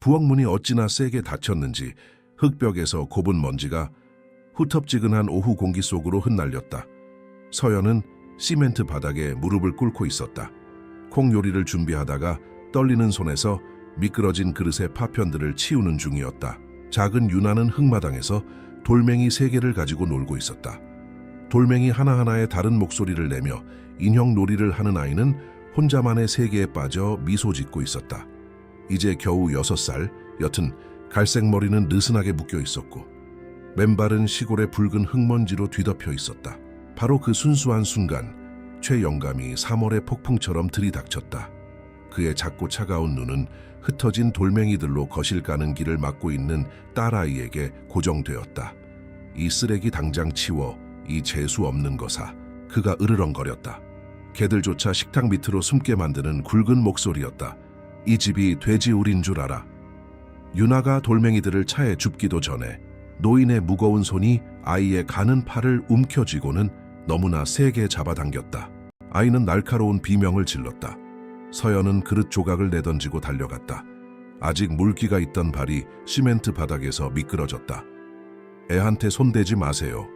부엌문이 어찌나 세게 닫혔는지 흙벽에서 곱은 먼지가 후텁지근한 오후 공기 속으로 흩날렸다. 서연은 시멘트 바닥에 무릎을 꿇고 있었다. 콩 요리를 준비하다가 떨리는 손에서 미끄러진 그릇의 파편들을 치우는 중이었다. 작은 유나는 흙마당에서 돌멩이 3개를 가지고 놀고 있었다. 돌멩이 하나하나에 다른 목소리를 내며 인형 놀이를 하는 아이는 혼자만의 세계에 빠져 미소 짓고 있었다. 이제 겨우 6살, 여튼 갈색 머리는 느슨하게 묶여 있었고 맨발은 시골의 붉은 흙먼지로 뒤덮여 있었다. 바로 그 순수한 순간 최 영감이 3월의 폭풍처럼 들이닥쳤다. 그의 작고 차가운 눈은 흩어진 돌멩이들로 거실 가는 길을 막고 있는 딸아이에게 고정되었다. 이 쓰레기 당장 치워, 이 재수 없는 거사. 그가 으르렁거렸다. 개들조차 식탁 밑으로 숨게 만드는 굵은 목소리였다. 이 집이 돼지우린 줄 알아. 유나가 돌멩이들을 차에 줍기도 전에 노인의 무거운 손이 아이의 가는 팔을 움켜쥐고는 너무나 세게 잡아당겼다. 아이는 날카로운 비명을 질렀다. 서연은 그릇 조각을 내던지고 달려갔다. 아직 물기가 있던 발이 시멘트 바닥에서 미끄러졌다. 애한테 손대지 마세요.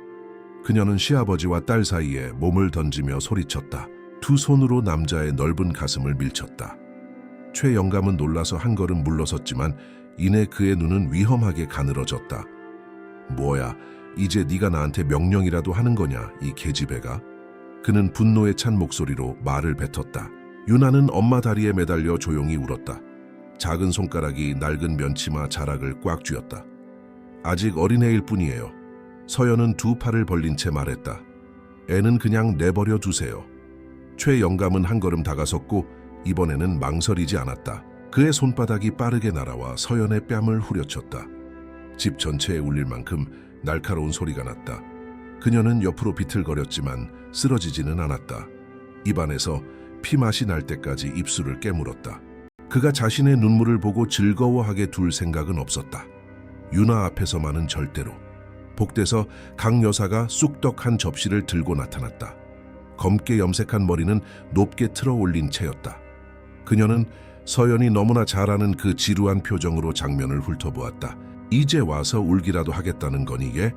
그녀는 시아버지와 딸 사이에 몸을 던지며 소리쳤다. 두 손으로 남자의 넓은 가슴을 밀쳤다. 최 영감은 놀라서 한 걸음 물러섰지만 이내 그의 눈은 위험하게 가늘어졌다. 뭐야, 이제 네가 나한테 명령이라도 하는 거냐, 이 계집애가? 그는 분노에 찬 목소리로 말을 뱉었다. 유나는 엄마 다리에 매달려 조용히 울었다. 작은 손가락이 낡은 면치마 자락을 꽉 쥐었다. 아직 어린애일 뿐이에요. 서연은 두 팔을 벌린 채 말했다. 애는 그냥 내버려 두세요. 최 영감은 한 걸음 다가섰고 이번에는 망설이지 않았다. 그의 손바닥이 빠르게 날아와 서연의 뺨을 후려쳤다. 집 전체에 울릴 만큼 날카로운 소리가 났다. 그녀는 옆으로 비틀거렸지만 쓰러지지는 않았다. 입안에서 피맛이 날 때까지 입술을 깨물었다. 그가 자신의 눈물을 보고 즐거워하게 둘 생각은 없었다. 유나 앞에서만은 절대로. 복대서 강 여사가 쑥떡 한 접시를 들고 나타났다. 검게 염색한 머리는 높게 틀어 올린 채였다. 그녀는 서연이 너무나 잘 아는 그 지루한 표정으로 장면을 훑어보았다. 이제 와서 울기라도 하겠다는 거니 얘?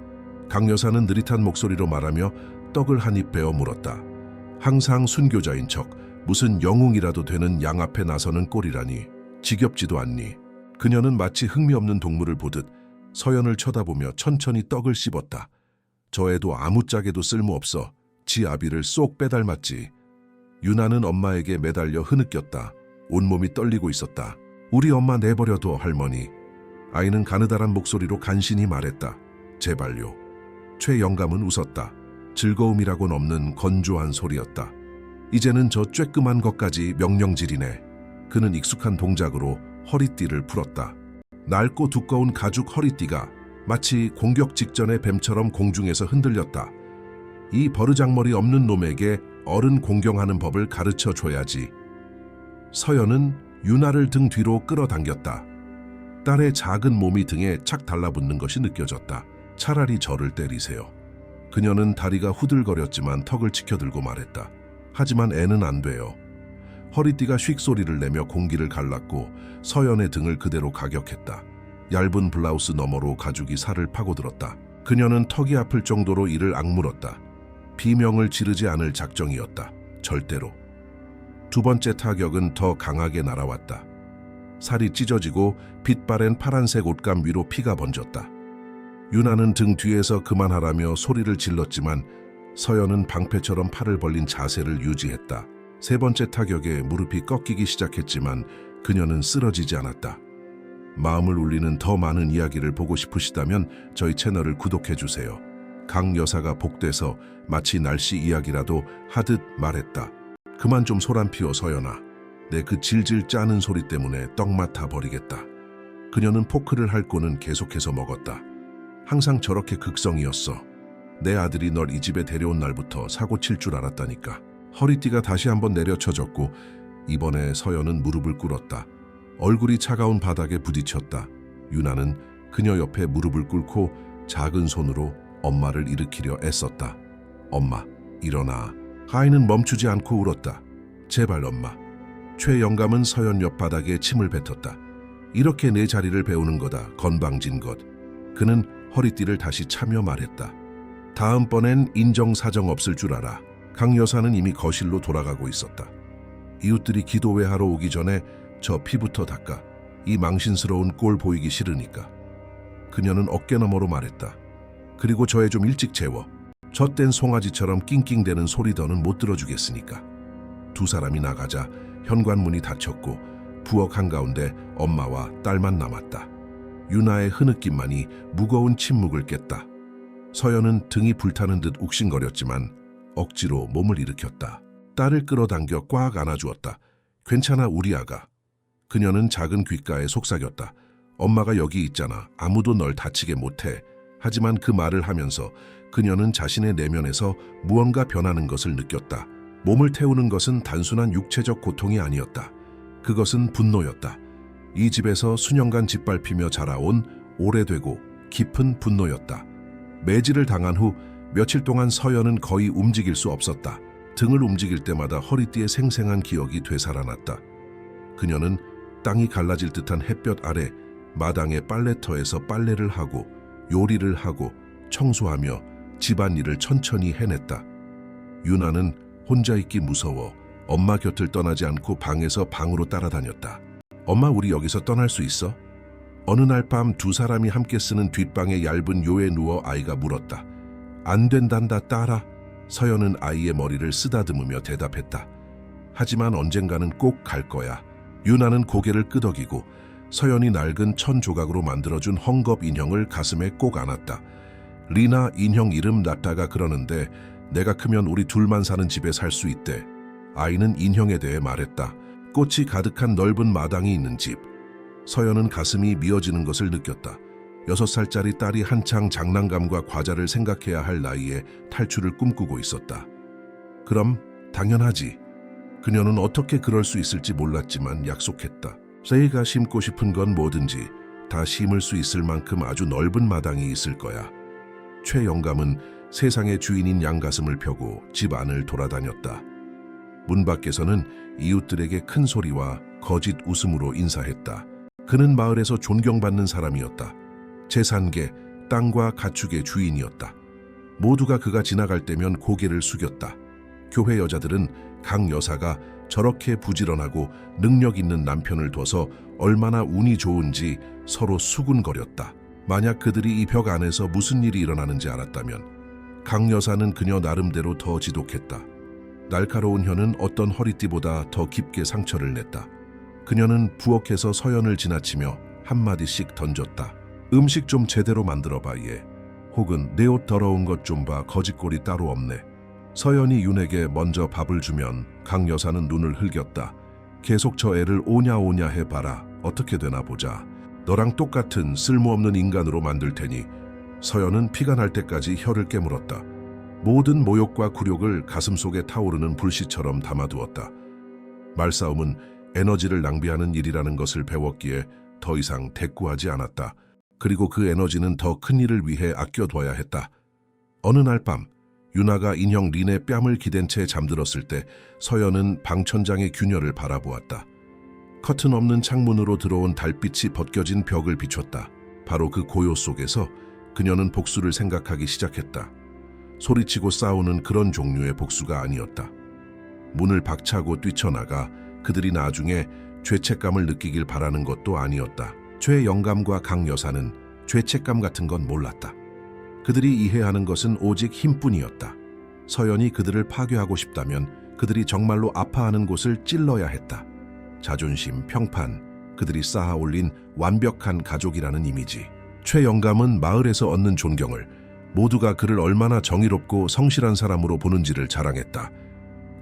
강 여사는 느릿한 목소리로 말하며 떡을 한 입 베어 물었다. 항상 순교자인 척 무슨 영웅이라도 되는 양 앞에 나서는 꼴이라니 지겹지도 않니? 그녀는 마치 흥미없는 동물을 보듯 서연을 쳐다보며 천천히 떡을 씹었다. 저 애도 아무짝에도 쓸모없어. 지 아비를 쏙 빼닮았지. 유나는 엄마에게 매달려 흐느꼈다. 온몸이 떨리고 있었다. 우리 엄마 내버려둬, 할머니. 아이는 가느다란 목소리로 간신히 말했다. 제발요. 최 영감은 웃었다. 즐거움이라곤 없는 건조한 소리였다. 이제는 저 쬐끔한 것까지 명령질이네. 그는 익숙한 동작으로 허리띠를 풀었다. 낡고 두꺼운 가죽 허리띠가 마치 공격 직전의 뱀처럼 공중에서 흔들렸다. 이 버르장머리 없는 놈에게 어른 공경하는 법을 가르쳐줘야지. 서연은 유나를 등 뒤로 끌어당겼다. 딸의 작은 몸이 등에 착 달라붙는 것이 느껴졌다. 차라리 저를 때리세요. 그녀는 다리가 후들거렸지만 턱을 치켜들고 말했다. 하지만 애는 안 돼요. 허리띠가 휙 소리를 내며 공기를 갈랐고 서연의 등을 그대로 가격했다. 얇은 블라우스 너머로 가죽이 살을 파고들었다. 그녀는 턱이 아플 정도로 이를 악물었다. 비명을 지르지 않을 작정이었다. 절대로. 두 번째 타격은 더 강하게 날아왔다. 살이 찢어지고 빛바랜 파란색 옷감 위로 피가 번졌다. 유나는 등 뒤에서 그만하라며 소리를 질렀지만 서연은 방패처럼 팔을 벌린 자세를 유지했다. 세 번째 타격에 무릎이 꺾이기 시작했지만 그녀는 쓰러지지 않았다. 마음을 울리는 더 많은 이야기를 보고 싶으시다면 저희 채널을 구독해주세요. 강 여사가 복돼서 마치 날씨 이야기라도 하듯 말했다. 그만 좀 소란 피워, 서연아. 내 그 질질 짜는 소리 때문에 떡 맡아 버리겠다. 그녀는 포크를 핥고는 계속해서 먹었다. 항상 저렇게 극성이었어. 내 아들이 널 이 집에 데려온 날부터 사고 칠 줄 알았다니까. 허리띠가 다시 한번 내려쳐졌고 이번에 서연은 무릎을 꿇었다. 얼굴이 차가운 바닥에 부딪혔다. 유나는 그녀 옆에 무릎을 꿇고 작은 손으로 엄마를 일으키려 애썼다. 엄마, 일어나. 아이는 멈추지 않고 울었다. 제발 엄마. 최 영감은 서연 옆 바닥에 침을 뱉었다. 이렇게 내 자리를 배우는 거다. 건방진 것. 그는 허리띠를 다시 차며 말했다. 다음번엔 인정사정 없을 줄 알아. 강 여사는 이미 거실로 돌아가고 있었다. 이웃들이 기도회하러 오기 전에 저 피부터 닦아. 이 망신스러운 꼴 보이기 싫으니까. 그녀는 어깨너머로 말했다. 그리고 저애 좀 일찍 재워. 젖된 송아지처럼 낑낑대는 소리 더는 못 들어주겠으니까. 두 사람이 나가자 현관문이 닫혔고 부엌 한가운데 엄마와 딸만 남았다. 유나의 흐느낌만이 무거운 침묵을 깼다. 서연은 등이 불타는 듯 욱신거렸지만 억지로 몸을 일으켰다. 딸을 끌어당겨 꽉 안아주었다. 괜찮아 우리 아가. 그녀는 작은 귓가에 속삭였다. 엄마가 여기 있잖아. 아무도 널 다치게 못해. 하지만 그 말을 하면서 그녀는 자신의 내면에서 무언가 변하는 것을 느꼈다. 몸을 태우는 것은 단순한 육체적 고통이 아니었다. 그것은 분노였다. 이 집에서 수년간 짓밟히며 자라온 오래되고 깊은 분노였다. 매질을 당한 후 며칠 동안 서연은 거의 움직일 수 없었다. 등을 움직일 때마다 허리띠에 생생한 기억이 되살아났다. 그녀는 땅이 갈라질 듯한 햇볕 아래 마당의 빨래터에서 빨래를 하고 요리를 하고 청소하며 집안일을 천천히 해냈다. 유나는 혼자 있기 무서워 엄마 곁을 떠나지 않고 방에서 방으로 따라다녔다. 엄마 우리 여기서 떠날 수 있어? 어느 날 밤 두 사람이 함께 쓰는 뒷방의 얇은 요에 누워 아이가 물었다. 안 된단다 딸아. 서연은 아이의 머리를 쓰다듬으며 대답했다. 하지만 언젠가는 꼭 갈 거야. 유나는 고개를 끄덕이고 서연이 낡은 천 조각으로 만들어준 헝겊 인형을 가슴에 꼭 안았다. 리나 인형 이름 낫다가 그러는데 내가 크면 우리 둘만 사는 집에 살 수 있대. 아이는 인형에 대해 말했다. 꽃이 가득한 넓은 마당이 있는 집. 서연은 가슴이 미어지는 것을 느꼈다. 6살짜리 딸이 한창 장난감과 과자를 생각해야 할 나이에 탈출을 꿈꾸고 있었다. 그럼 당연하지. 그녀는 어떻게 그럴 수 있을지 몰랐지만 약속했다. 세이가 심고 싶은 건 뭐든지 다 심을 수 있을 만큼 아주 넓은 마당이 있을 거야. 최 영감은 세상의 주인인 양가슴을 펴고 집 안을 돌아다녔다. 문 밖에서는 이웃들에게 큰 소리와 거짓 웃음으로 인사했다. 그는 마을에서 존경받는 사람이었다. 재산계, 땅과 가축의 주인이었다. 모두가 그가 지나갈 때면 고개를 숙였다. 교회 여자들은 강 여사가 저렇게 부지런하고 능력 있는 남편을 둬서 얼마나 운이 좋은지 서로 수군거렸다. 만약 그들이 이 벽 안에서 무슨 일이 일어나는지 알았다면 강 여사는 그녀 나름대로 더 지독했다. 날카로운 혀는 어떤 허리띠보다 더 깊게 상처를 냈다. 그녀는 부엌에서 서연을 지나치며 한마디씩 던졌다. 음식 좀 제대로 만들어봐 얘. 혹은 내 옷 더러운 것 좀 봐. 거짓골이 따로 없네. 서연이 윤에게 먼저 밥을 주면 강 여사는 눈을 흘겼다. 계속 저 애를 오냐 해봐라. 어떻게 되나 보자. 너랑 똑같은 쓸모없는 인간으로 만들 테니. 서연은 피가 날 때까지 혀를 깨물었다. 모든 모욕과 굴욕을 가슴속에 타오르는 불씨처럼 담아두었다. 말싸움은 에너지를 낭비하는 일이라는 것을 배웠기에 더 이상 대꾸하지 않았다. 그리고 그 에너지는 더 큰 일을 위해 아껴둬야 했다. 어느 날 밤 유나가 인형 린의 뺨을 기댄 채 잠들었을 때 서연은 방천장의 균열을 바라보았다. 커튼 없는 창문으로 들어온 달빛이 벗겨진 벽을 비췄다. 바로 그 고요 속에서 그녀는 복수를 생각하기 시작했다. 소리치고 싸우는 그런 종류의 복수가 아니었다. 문을 박차고 뛰쳐나가 그들이 나중에 죄책감을 느끼길 바라는 것도 아니었다. 최 영감과 강 여사는 죄책감 같은 건 몰랐다. 그들이 이해하는 것은 오직 힘뿐이었다. 서연이 그들을 파괴하고 싶다면 그들이 정말로 아파하는 곳을 찔러야 했다. 자존심, 평판, 그들이 쌓아올린 완벽한 가족이라는 이미지. 최 영감은 마을에서 얻는 존경을, 모두가 그를 얼마나 정의롭고 성실한 사람으로 보는지를 자랑했다.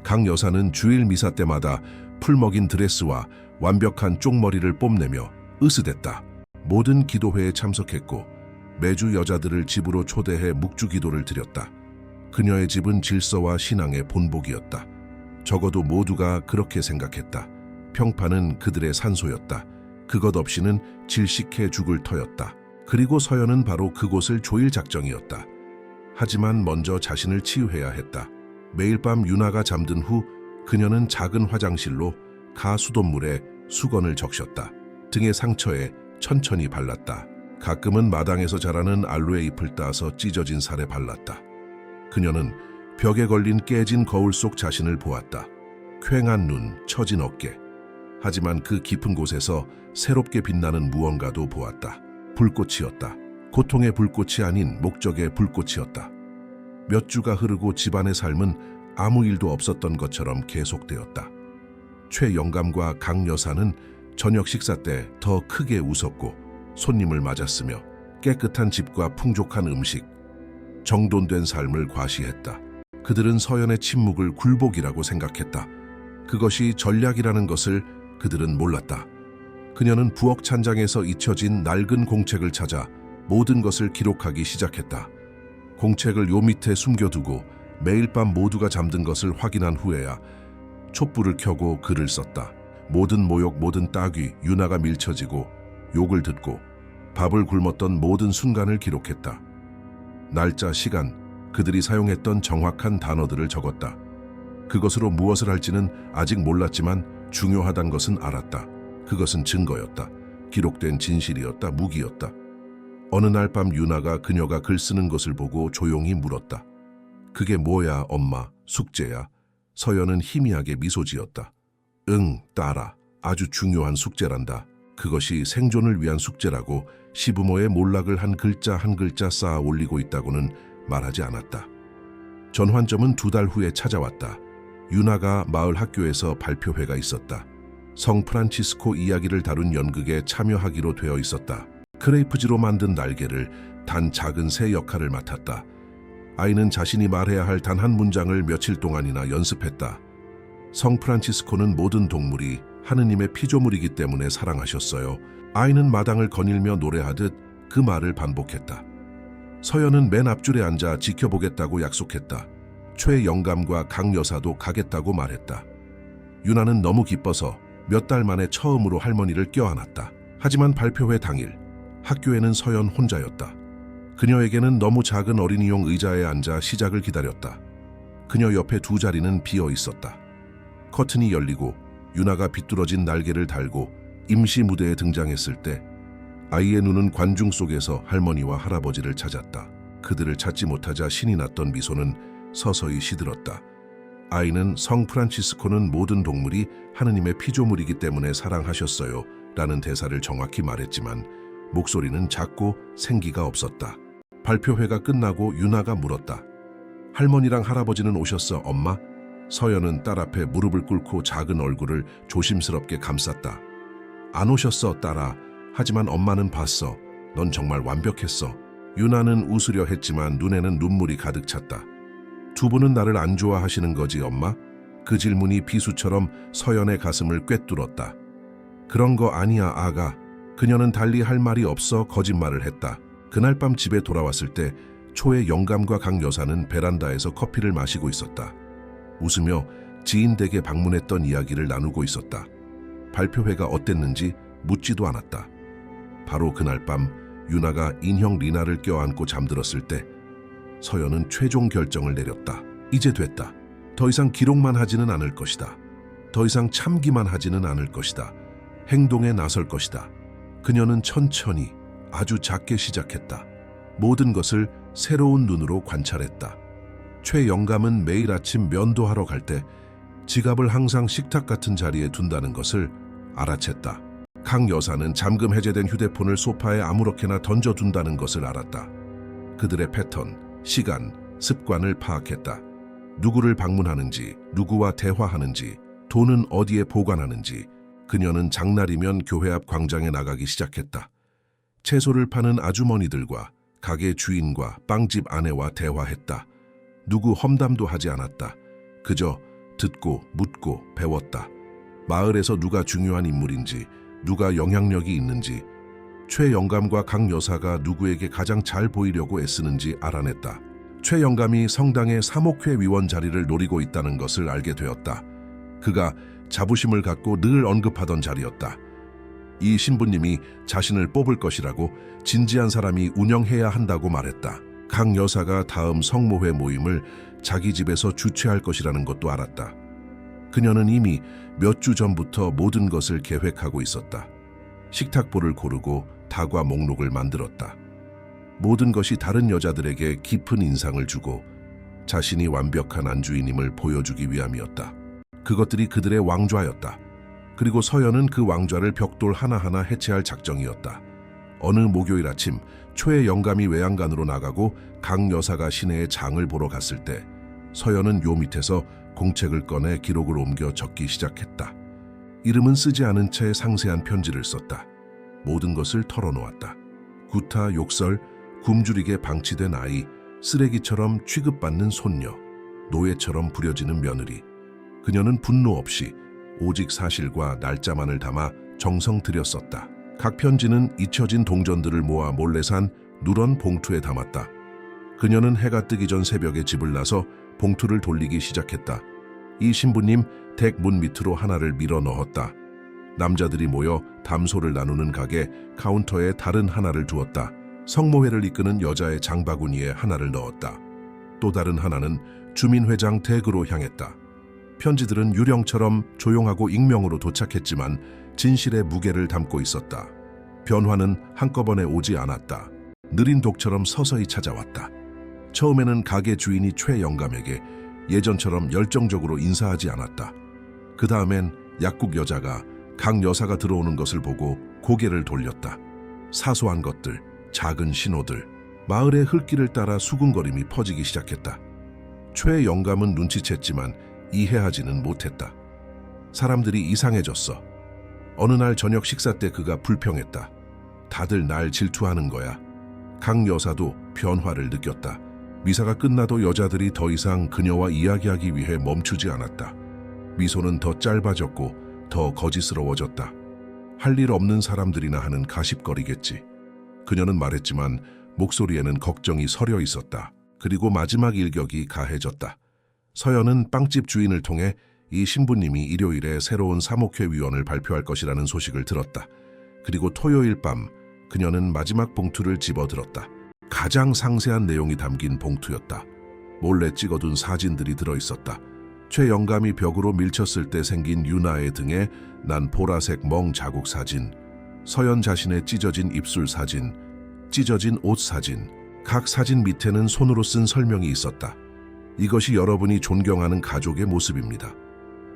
강 여사는 주일 미사 때마다 풀먹인 드레스와 완벽한 쪽머리를 뽐내며 으스댔다. 모든 기도회에 참석했고 매주 여자들을 집으로 초대해 묵주기도를 드렸다. 그녀의 집은 질서와 신앙의 본보기였다. 적어도 모두가 그렇게 생각했다. 평판은 그들의 산소였다. 그것 없이는 질식해 죽을 터였다. 그리고 서연은 바로 그곳을 조일 작정이었다. 하지만 먼저 자신을 치유해야 했다. 매일 밤 유나가 잠든 후 그녀는 작은 화장실로 가수돗물에 수건을 적셨다. 등의 상처에 천천히 발랐다. 가끔은 마당에서 자라는 알로에 잎을 따서 찢어진 살에 발랐다. 그녀는 벽에 걸린 깨진 거울 속 자신을 보았다. 퀭한 눈, 처진 어깨. 하지만 그 깊은 곳에서 새롭게 빛나는 무언가도 보았다. 불꽃이었다. 고통의 불꽃이 아닌 목적의 불꽃이었다. 몇 주가 흐르고 집안의 삶은 아무 일도 없었던 것처럼 계속되었다. 최 영감과 강 여사는 저녁 식사 때 더 크게 웃었고 손님을 맞았으며 깨끗한 집과 풍족한 음식, 정돈된 삶을 과시했다. 그들은 서연의 침묵을 굴복이라고 생각했다. 그것이 전략이라는 것을 그들은 몰랐다. 그녀는 부엌 찬장에서 잊혀진 낡은 공책을 찾아 모든 것을 기록하기 시작했다. 공책을 요 밑에 숨겨두고 매일 밤 모두가 잠든 것을 확인한 후에야 촛불을 켜고 글을 썼다. 모든 모욕, 모든 따귀, 유나가 밀쳐지고 욕을 듣고 밥을 굶었던 모든 순간을 기록했다. 날짜, 시간, 그들이 사용했던 정확한 단어들을 적었다. 그것으로 무엇을 할지는 아직 몰랐지만 중요하단 것은 알았다. 그것은 증거였다. 기록된 진실이었다. 무기였다. 어느 날 밤 유나가 그녀가 글 쓰는 것을 보고 조용히 물었다. 그게 뭐야, 엄마? 숙제야? 서연은 희미하게 미소 지었다. 응, 딸아. 아주 중요한 숙제란다. 그것이 생존을 위한 숙제라고 시부모의 몰락을 한 글자 한 글자 쌓아 올리고 있다고는 말하지 않았다. 전환점은 2달 후에 찾아왔다. 유나가 마을 학교에서 발표회가 있었다. 성 프란치스코 이야기를 다룬 연극에 참여하기로 되어 있었다. 크레이프지로 만든 날개를 단 작은 새 역할을 맡았다. 아이는 자신이 말해야 할 단 한 문장을 며칠 동안이나 연습했다. 성 프란치스코는 모든 동물이 하느님의 피조물이기 때문에 사랑하셨어요. 아이는 마당을 거닐며 노래하듯 그 말을 반복했다. 서연은 맨 앞줄에 앉아 지켜보겠다고 약속했다. 최 영감과 강 여사도 가겠다고 말했다. 유나는 너무 기뻐서 몇 달 만에 처음으로 할머니를 껴안았다. 하지만 발표회 당일 학교에는 서연 혼자였다. 그녀에게는 너무 작은 어린이용 의자에 앉아 시작을 기다렸다. 그녀 옆에 2 자리는 비어 있었다. 커튼이 열리고 유나가 비뚤어진 날개를 달고 임시 무대에 등장했을 때 아이의 눈은 관중 속에서 할머니와 할아버지를 찾았다. 그들을 찾지 못하자 신이 났던 미소는 서서히 시들었다. 아이는 성 프란치스코는 모든 동물이 하느님의 피조물이기 때문에 사랑하셨어요 라는 대사를 정확히 말했지만 목소리는 작고 생기가 없었다. 발표회가 끝나고 유나가 물었다. 할머니랑 할아버지는 오셨어, 엄마? 서연은 딸 앞에 무릎을 꿇고 작은 얼굴을 조심스럽게 감쌌다. 안 오셨어, 딸아. 하지만 엄마는 봤어. 넌 정말 완벽했어. 유나는 웃으려 했지만 눈에는 눈물이 가득 찼다. 2 분은 나를 안 좋아하시는 거지, 엄마? 그 질문이 비수처럼 서연의 가슴을 꿰뚫었다. 그런 거 아니야, 아가. 그녀는 달리 할 말이 없어 거짓말을 했다. 그날 밤 집에 돌아왔을 때 초의 영감과 강 여사는 베란다에서 커피를 마시고 있었다. 웃으며 지인 댁에 방문했던 이야기를 나누고 있었다. 발표회가 어땠는지 묻지도 않았다. 바로 그날 밤 유나가 인형 리나를 껴안고 잠들었을 때 서연은 최종 결정을 내렸다. 이제 됐다. 더 이상 기록만 하지는 않을 것이다. 더 이상 참기만 하지는 않을 것이다. 행동에 나설 것이다. 그녀는 천천히 아주 작게 시작했다. 모든 것을 새로운 눈으로 관찰했다. 최 영감은 매일 아침 면도하러 갈 때 지갑을 항상 식탁 같은 자리에 둔다는 것을 알아챘다. 강 여사는 잠금 해제된 휴대폰을 소파에 아무렇게나 던져둔다는 것을 알았다. 그들의 패턴, 시간, 습관을 파악했다. 누구를 방문하는지, 누구와 대화하는지, 돈은 어디에 보관하는지. 그녀는 장날이면 교회 앞 광장에 나가기 시작했다. 채소를 파는 아주머니들과 가게 주인과 빵집 아내와 대화했다. 누구 험담도 하지 않았다. 그저 듣고 묻고 배웠다. 마을에서 누가 중요한 인물인지, 누가 영향력이 있는지, 최 영감과 강 여사가 누구에게 가장 잘 보이려고 애쓰는지 알아냈다. 최 영감이 성당의 사목회 위원 자리를 노리고 있다는 것을 알게 되었다. 그가 자부심을 갖고 늘 언급하던 자리였다. 이 신부님이 자신을 뽑을 것이라고 진지한 사람이 운영해야 한다고 말했다. 강 여사가 다음 성모회 모임을 자기 집에서 주최할 것이라는 것도 알았다. 그녀는 이미 몇 주 전부터 모든 것을 계획하고 있었다. 식탁보를 고르고 다과 목록을 만들었다. 모든 것이 다른 여자들에게 깊은 인상을 주고 자신이 완벽한 안주인임을 보여주기 위함이었다. 그것들이 그들의 왕좌였다. 그리고 서연은 그 왕좌를 벽돌 하나하나 해체할 작정이었다. 어느 목요일 아침 초의 영감이 외양간으로 나가고 강 여사가 시내에 장을 보러 갔을 때 서연은 요 밑에서 공책을 꺼내 기록을 옮겨 적기 시작했다. 이름은 쓰지 않은 채 상세한 편지를 썼다. 모든 것을 털어놓았다. 구타, 욕설, 굶주리게 방치된 아이, 쓰레기처럼 취급받는 손녀, 노예처럼 부려지는 며느리. 그녀는 분노 없이 오직 사실과 날짜만을 담아 정성 들여 썼다. 각 편지는 잊혀진 동전들을 모아 몰래 산 누런 봉투에 담았다. 그녀는 해가 뜨기 전 새벽에 집을 나서 봉투를 돌리기 시작했다. 이 신부님 댁 문 밑으로 하나를 밀어 넣었다. 남자들이 모여 담소를 나누는 가게 카운터에 다른 하나를 두었다. 성모회를 이끄는 여자의 장바구니에 하나를 넣었다. 또 다른 하나는 주민회장 댁으로 향했다. 편지들은 유령처럼 조용하고 익명으로 도착했지만 진실의 무게를 담고 있었다. 변화는 한꺼번에 오지 않았다. 느린 독처럼 서서히 찾아왔다. 처음에는 가게 주인이 최 영감에게 예전처럼 열정적으로 인사하지 않았다. 그 다음엔 약국 여자가 강 여사가 들어오는 것을 보고 고개를 돌렸다. 사소한 것들, 작은 신호들, 마을의 흙길을 따라 수군거림이 퍼지기 시작했다. 최 영감은 눈치챘지만 이해하지는 못했다. 사람들이 이상해졌어. 어느 날 저녁 식사 때 그가 불평했다. 다들 날 질투하는 거야. 강 여사도 변화를 느꼈다. 미사가 끝나도 여자들이 더 이상 그녀와 이야기하기 위해 멈추지 않았다. 미소는 더 짧아졌고 더 거짓스러워졌다. 할 일 없는 사람들이나 하는 가십거리겠지. 그녀는 말했지만 목소리에는 걱정이 서려 있었다. 그리고 마지막 일격이 가해졌다. 서연은 빵집 주인을 통해 이 신부님이 일요일에 새로운 사목회 위원을 발표할 것이라는 소식을 들었다. 그리고 토요일 밤 그녀는 마지막 봉투를 집어들었다. 가장 상세한 내용이 담긴 봉투였다. 몰래 찍어둔 사진들이 들어있었다. 최 영감이 벽으로 밀쳤을 때 생긴 유나의 등에 난 보라색 멍 자국 사진, 서연 자신의 찢어진 입술 사진, 찢어진 옷 사진, 각 사진 밑에는 손으로 쓴 설명이 있었다. 이것이 여러분이 존경하는 가족의 모습입니다.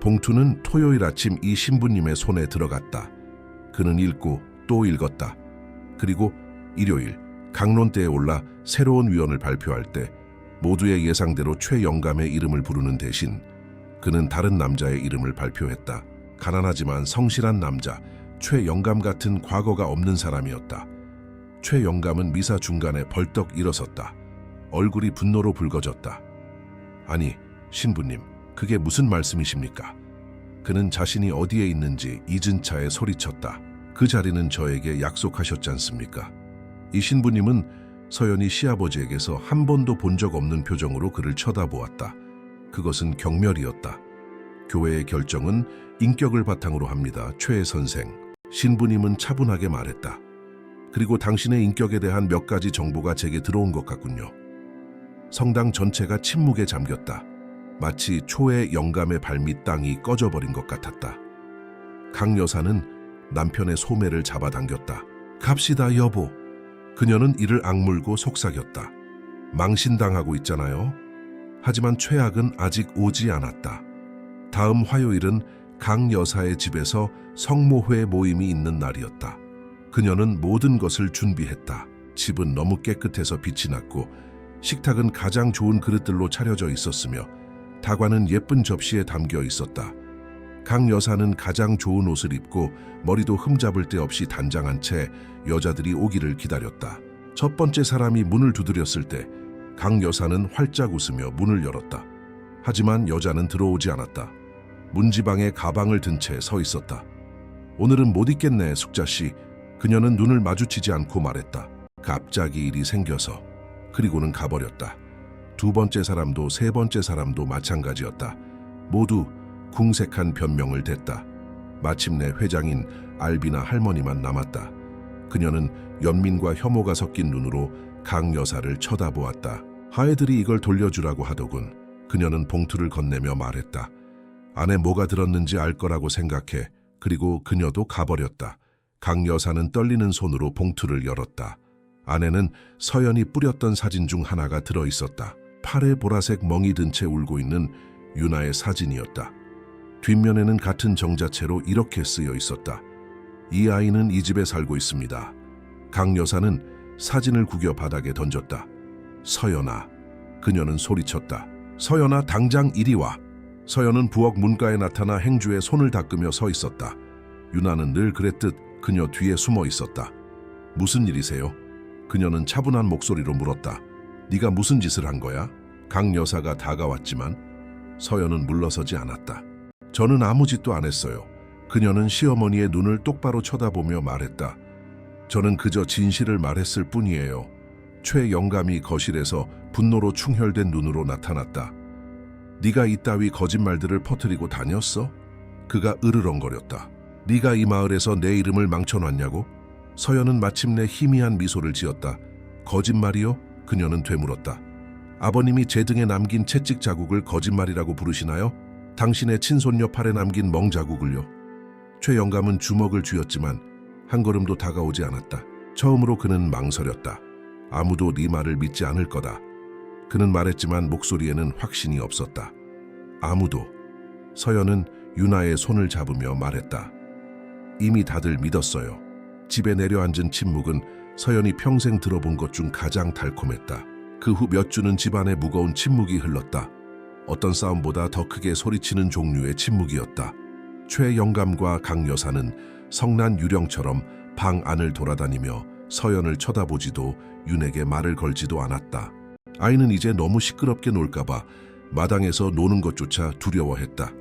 봉투는 토요일 아침 이 신부님의 손에 들어갔다. 그는 읽고 또 읽었다. 그리고 일요일 강론대에 올라 새로운 위원을 발표할 때 모두의 예상대로 최 영감의 이름을 부르는 대신 그는 다른 남자의 이름을 발표했다. 가난하지만 성실한 남자, 최 영감 같은 과거가 없는 사람이었다. 최 영감은 미사 중간에 벌떡 일어섰다. 얼굴이 분노로 붉어졌다. 아니, 신부님, 그게 무슨 말씀이십니까? 그는 자신이 어디에 있는지 잊은 차에 소리쳤다. 그 자리는 저에게 약속하셨지 않습니까? 이 신부님은 서연이 시아버지에게서 한 번도 본 적 없는 표정으로 그를 쳐다보았다. 그것은 경멸이었다. 교회의 결정은 인격을 바탕으로 합니다. 최 선생. 신부님은 차분하게 말했다. 그리고 당신의 인격에 대한 몇 가지 정보가 제게 들어온 것 같군요. 성당 전체가 침묵에 잠겼다. 마치 초의 영감의 발밑 땅이 꺼져버린 것 같았다. 강 여사는 남편의 소매를 잡아당겼다. 갑시다, 여보. 그녀는 이를 악물고 속삭였다. 망신당하고 있잖아요. 하지만 최악은 아직 오지 않았다. 다음 화요일은 강 여사의 집에서 성모회 모임이 있는 날이었다. 그녀는 모든 것을 준비했다. 집은 너무 깨끗해서 빛이 났고 식탁은 가장 좋은 그릇들로 차려져 있었으며 다과는 예쁜 접시에 담겨 있었다. 강 여사는 가장 좋은 옷을 입고 머리도 흠잡을 데 없이 단장한 채 여자들이 오기를 기다렸다. 첫 번째 사람이 문을 두드렸을 때 강 여사는 활짝 웃으며 문을 열었다. 하지만 여자는 들어오지 않았다. 문지방에 가방을 든 채 서 있었다. 오늘은 못 있겠네, 숙자씨. 그녀는 눈을 마주치지 않고 말했다. 갑자기 일이 생겨서. 그리고는 가버렸다. 두 번째 사람도 세 번째 사람도 마찬가지였다. 모두 궁색한 변명을 댔다. 마침내 회장인 알비나 할머니만 남았다. 그녀는 연민과 혐오가 섞인 눈으로 강 여사를 쳐다보았다. 하애들이 이걸 돌려주라고 하더군. 그녀는 봉투를 건네며 말했다. 안에 뭐가 들었는지 알 거라고 생각해. 그리고 그녀도 가버렸다. 강 여사는 떨리는 손으로 봉투를 열었다. 안에는 서연이 뿌렸던 사진 중 하나가 들어있었다. 팔에 보라색 멍이 든 채 울고 있는 유나의 사진이었다. 뒷면에는 같은 정자체로 이렇게 쓰여 있었다. 이 아이는 이 집에 살고 있습니다. 강 여사는 사진을 구겨 바닥에 던졌다. 서연아. 그녀는 소리쳤다. 서연아, 당장 이리 와. 서연은 부엌 문가에 나타나 행주에 손을 닦으며 서 있었다. 유나는 늘 그랬듯 그녀 뒤에 숨어 있었다. 무슨 일이세요? 그녀는 차분한 목소리로 물었다. 네가 무슨 짓을 한 거야? 강 여사가 다가왔지만 서연은 물러서지 않았다. 저는 아무 짓도 안 했어요. 그녀는 시어머니의 눈을 똑바로 쳐다보며 말했다. 저는 그저 진실을 말했을 뿐이에요. 최영감이 거실에서 분노로 충혈된 눈으로 나타났다. 네가 이따위 거짓말들을 퍼뜨리고 다녔어? 그가 으르렁거렸다. 네가 이 마을에서 내 이름을 망쳐놨냐고? 서연은 마침내 희미한 미소를 지었다. 거짓말이요? 그녀는 되물었다. 아버님이 제 등에 남긴 채찍 자국을 거짓말이라고 부르시나요? 당신의 친손녀 팔에 남긴 멍 자국을요? 최영감은 주먹을 쥐었지만 한 걸음도 다가오지 않았다. 처음으로 그는 망설였다. 아무도 네 말을 믿지 않을 거다. 그는 말했지만 목소리에는 확신이 없었다. 아무도. 서연은 유나의 손을 잡으며 말했다. 이미 다들 믿었어요. 집에 내려앉은 침묵은 서연이 평생 들어본 것 중 가장 달콤했다. 그 후 몇 주는 집안에 무거운 침묵이 흘렀다. 어떤 싸움보다 더 크게 소리치는 종류의 침묵이었다. 최영감과 강 여사는 성난 유령처럼 방 안을 돌아다니며 서연을 쳐다보지도 윤에게 말을 걸지도 않았다. 아이는 이제 너무 시끄럽게 놀까봐 마당에서 노는 것조차 두려워했다.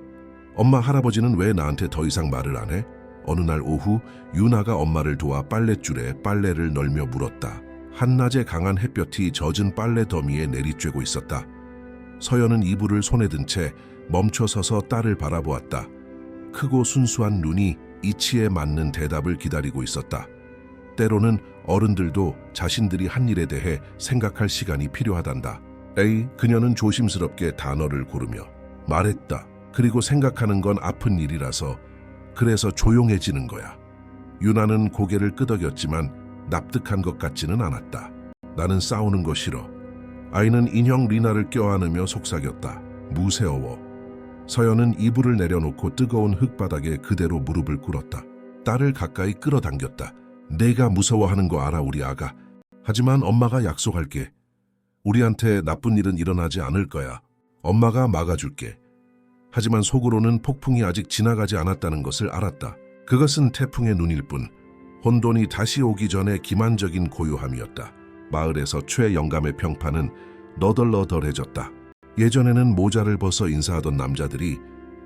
엄마, 할아버지는 왜 나한테 더 이상 말을 안 해? 어느 날 오후 유나가 엄마를 도와 빨랫줄에 빨래를 널며 물었다. 한낮에 강한 햇볕이 젖은 빨래 더미에 내리쬐고 있었다. 서연은 이불을 손에 든 채 멈춰 서서 딸을 바라보았다. 크고 순수한 눈이 이치에 맞는 대답을 기다리고 있었다. 때로는 어른들도 자신들이 한 일에 대해 생각할 시간이 필요하단다. 에이, 그녀는 조심스럽게 단어를 고르며 말했다. 그리고 생각하는 건 아픈 일이라서 그래서 조용해지는 거야. 유나는 고개를 끄덕였지만 납득한 것 같지는 않았다. 나는 싸우는 거 싫어. 아이는 인형 리나를 껴안으며 속삭였다. 무서워. 서연은 이불을 내려놓고 뜨거운 흙바닥에 그대로 무릎을 꿇었다. 딸을 가까이 끌어당겼다. 내가 무서워하는 거 알아, 우리 아가. 하지만 엄마가 약속할게. 우리한테 나쁜 일은 일어나지 않을 거야. 엄마가 막아줄게. 하지만 속으로는 폭풍이 아직 지나가지 않았다는 것을 알았다. 그것은 태풍의 눈일 뿐 혼돈이 다시 오기 전에 기만적인 고요함이었다. 마을에서 최영감의 평판은 너덜너덜해졌다. 예전에는 모자를 벗어 인사하던 남자들이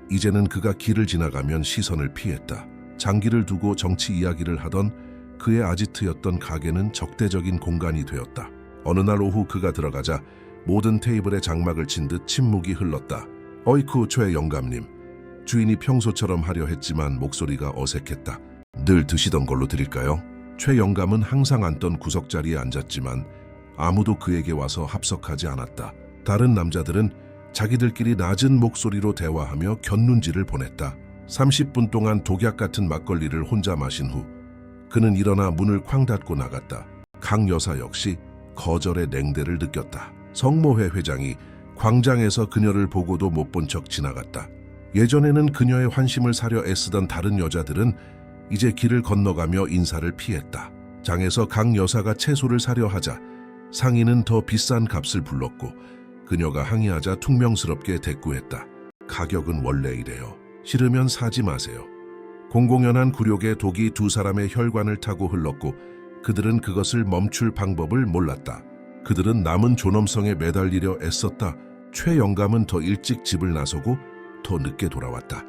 이제는 그가 길을 지나가면 시선을 피했다. 장기를 두고 정치 이야기를 하던 그의 아지트였던 가게는 적대적인 공간이 되었다. 어느 날 오후 그가 들어가자 모든 테이블에 장막을 친 듯 침묵이 흘렀다. 어이쿠, 최영감님. 주인이 평소처럼 하려 했지만 목소리가 어색했다. 늘 드시던 걸로 드릴까요? 최영감은 항상 앉던 구석자리에 앉았지만 아무도 그에게 와서 합석하지 않았다. 다른 남자들은 자기들끼리 낮은 목소리로 대화하며 곁눈질을 보냈다. 30분 동안 독약 같은 막걸리를 혼자 마신 후 그는 일어나 문을 쾅 닫고 나갔다. 강 여사 역시 거절의 냉대를 느꼈다. 성모회 회장이 광장에서 그녀를 보고도 못 본 척 지나갔다. 예전에는 그녀의 환심을 사려 애쓰던 다른 여자들은 이제 길을 건너가며 인사를 피했다. 장에서 강 여사가 채소를 사려 하자 상인은 더 비싼 값을 불렀고 그녀가 항의하자 퉁명스럽게 대꾸했다. 가격은 원래 이래요. 싫으면 사지 마세요. 공공연한 굴욕의 독이 두 사람의 혈관을 타고 흘렀고 그들은 그것을 멈출 방법을 몰랐다. 그들은 남은 존엄성에 매달리려 애썼다. 최영감은 더 일찍 집을 나서고 더 늦게 돌아왔다.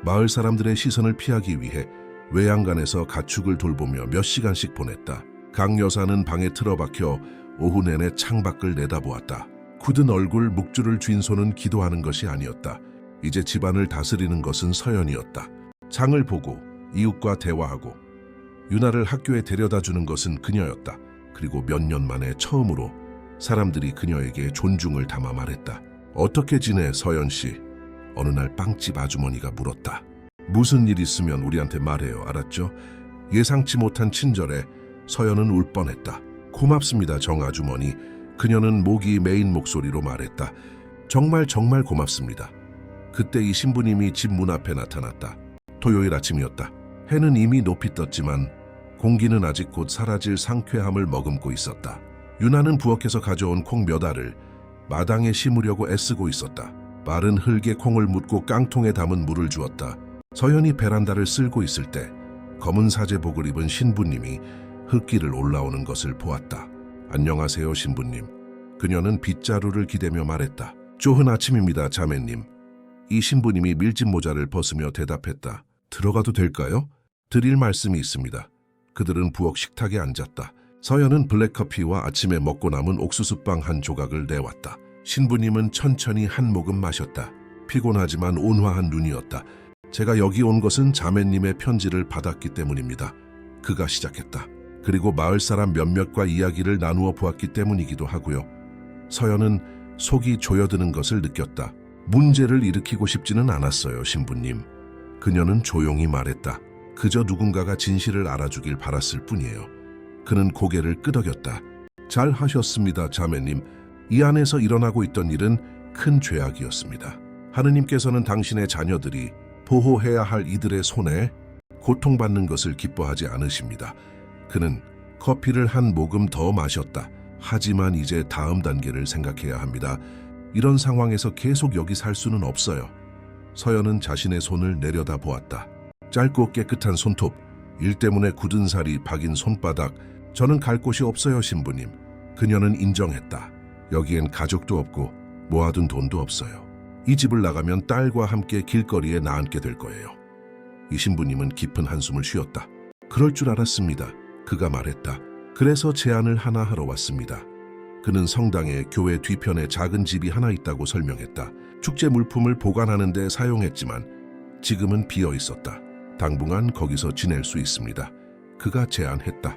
마을 사람들의 시선을 피하기 위해 외양간에서 가축을 돌보며 몇 시간씩 보냈다. 강 여사는 방에 틀어박혀 오후 내내 창밖을 내다보았다. 굳은 얼굴, 묵주를 쥔 손은 기도하는 것이 아니었다. 이제 집안을 다스리는 것은 서연이었다. 장을 보고 이웃과 대화하고 유나를 학교에 데려다주는 것은 그녀였다. 그리고 몇 년 만에 처음으로 사람들이 그녀에게 존중을 담아 말했다. 어떻게 지내, 서연 씨? 어느 날 빵집 아주머니가 물었다. 무슨 일 있으면 우리한테 말해요, 알았죠? 예상치 못한 친절에 서연은 울 뻔했다. 고맙습니다, 정아주머니. 그녀는 목이 메인 목소리로 말했다. 정말 정말 고맙습니다. 그때 이 신부님이 집 문 앞에 나타났다. 토요일 아침이었다. 해는 이미 높이 떴지만 공기는 아직 곧 사라질 상쾌함을 머금고 있었다. 유나는 부엌에서 가져온 콩 몇 알을 마당에 심으려고 애쓰고 있었다. 마른 흙에 콩을 묻고 깡통에 담은 물을 주었다. 서연이 베란다를 쓸고 있을 때 검은 사제복을 입은 신부님이 흙길을 올라오는 것을 보았다. 안녕하세요, 신부님. 그녀는 빗자루를 기대며 말했다. 좋은 아침입니다, 자매님. 이 신부님이 밀짚 모자를 벗으며 대답했다. 들어가도 될까요? 드릴 말씀이 있습니다. 그들은 부엌 식탁에 앉았다. 서연은 블랙커피와 아침에 먹고 남은 옥수수빵 한 조각을 내왔다. 신부님은 천천히 한 모금 마셨다. 피곤하지만 온화한 눈이었다. 제가 여기 온 것은 자매님의 편지를 받았기 때문입니다. 그가 시작했다. 그리고 마을 사람 몇몇과 이야기를 나누어 보았기 때문이기도 하고요. 서연은 속이 조여드는 것을 느꼈다. 문제를 일으키고 싶지는 않았어요, 신부님. 그녀는 조용히 말했다. 그저 누군가가 진실을 알아주길 바랐을 뿐이에요. 그는 고개를 끄덕였다. 잘 하셨습니다, 자매님. 이 안에서 일어나고 있던 일은 큰 죄악이었습니다. 하느님께서는 당신의 자녀들이 보호해야 할 이들의 손에 고통받는 것을 기뻐하지 않으십니다. 그는 커피를 한 모금 더 마셨다. 하지만 이제 다음 단계를 생각해야 합니다. 이런 상황에서 계속 여기 살 수는 없어요. 서연은 자신의 손을 내려다 보았다. 짧고 깨끗한 손톱, 일 때문에 굳은 살이 박인 손바닥. 저는 갈 곳이 없어요, 신부님. 그녀는 인정했다. 여기엔 가족도 없고 모아둔 돈도 없어요. 이 집을 나가면 딸과 함께 길거리에 나앉게 될 거예요. 이 신부님은 깊은 한숨을 쉬었다. 그럴 줄 알았습니다. 그가 말했다. 그래서 제안을 하나 하러 왔습니다. 그는 성당에 교회 뒤편에 작은 집이 하나 있다고 설명했다. 축제 물품을 보관하는 데 사용했지만 지금은 비어 있었다. 당분간 거기서 지낼 수 있습니다. 그가 제안했다.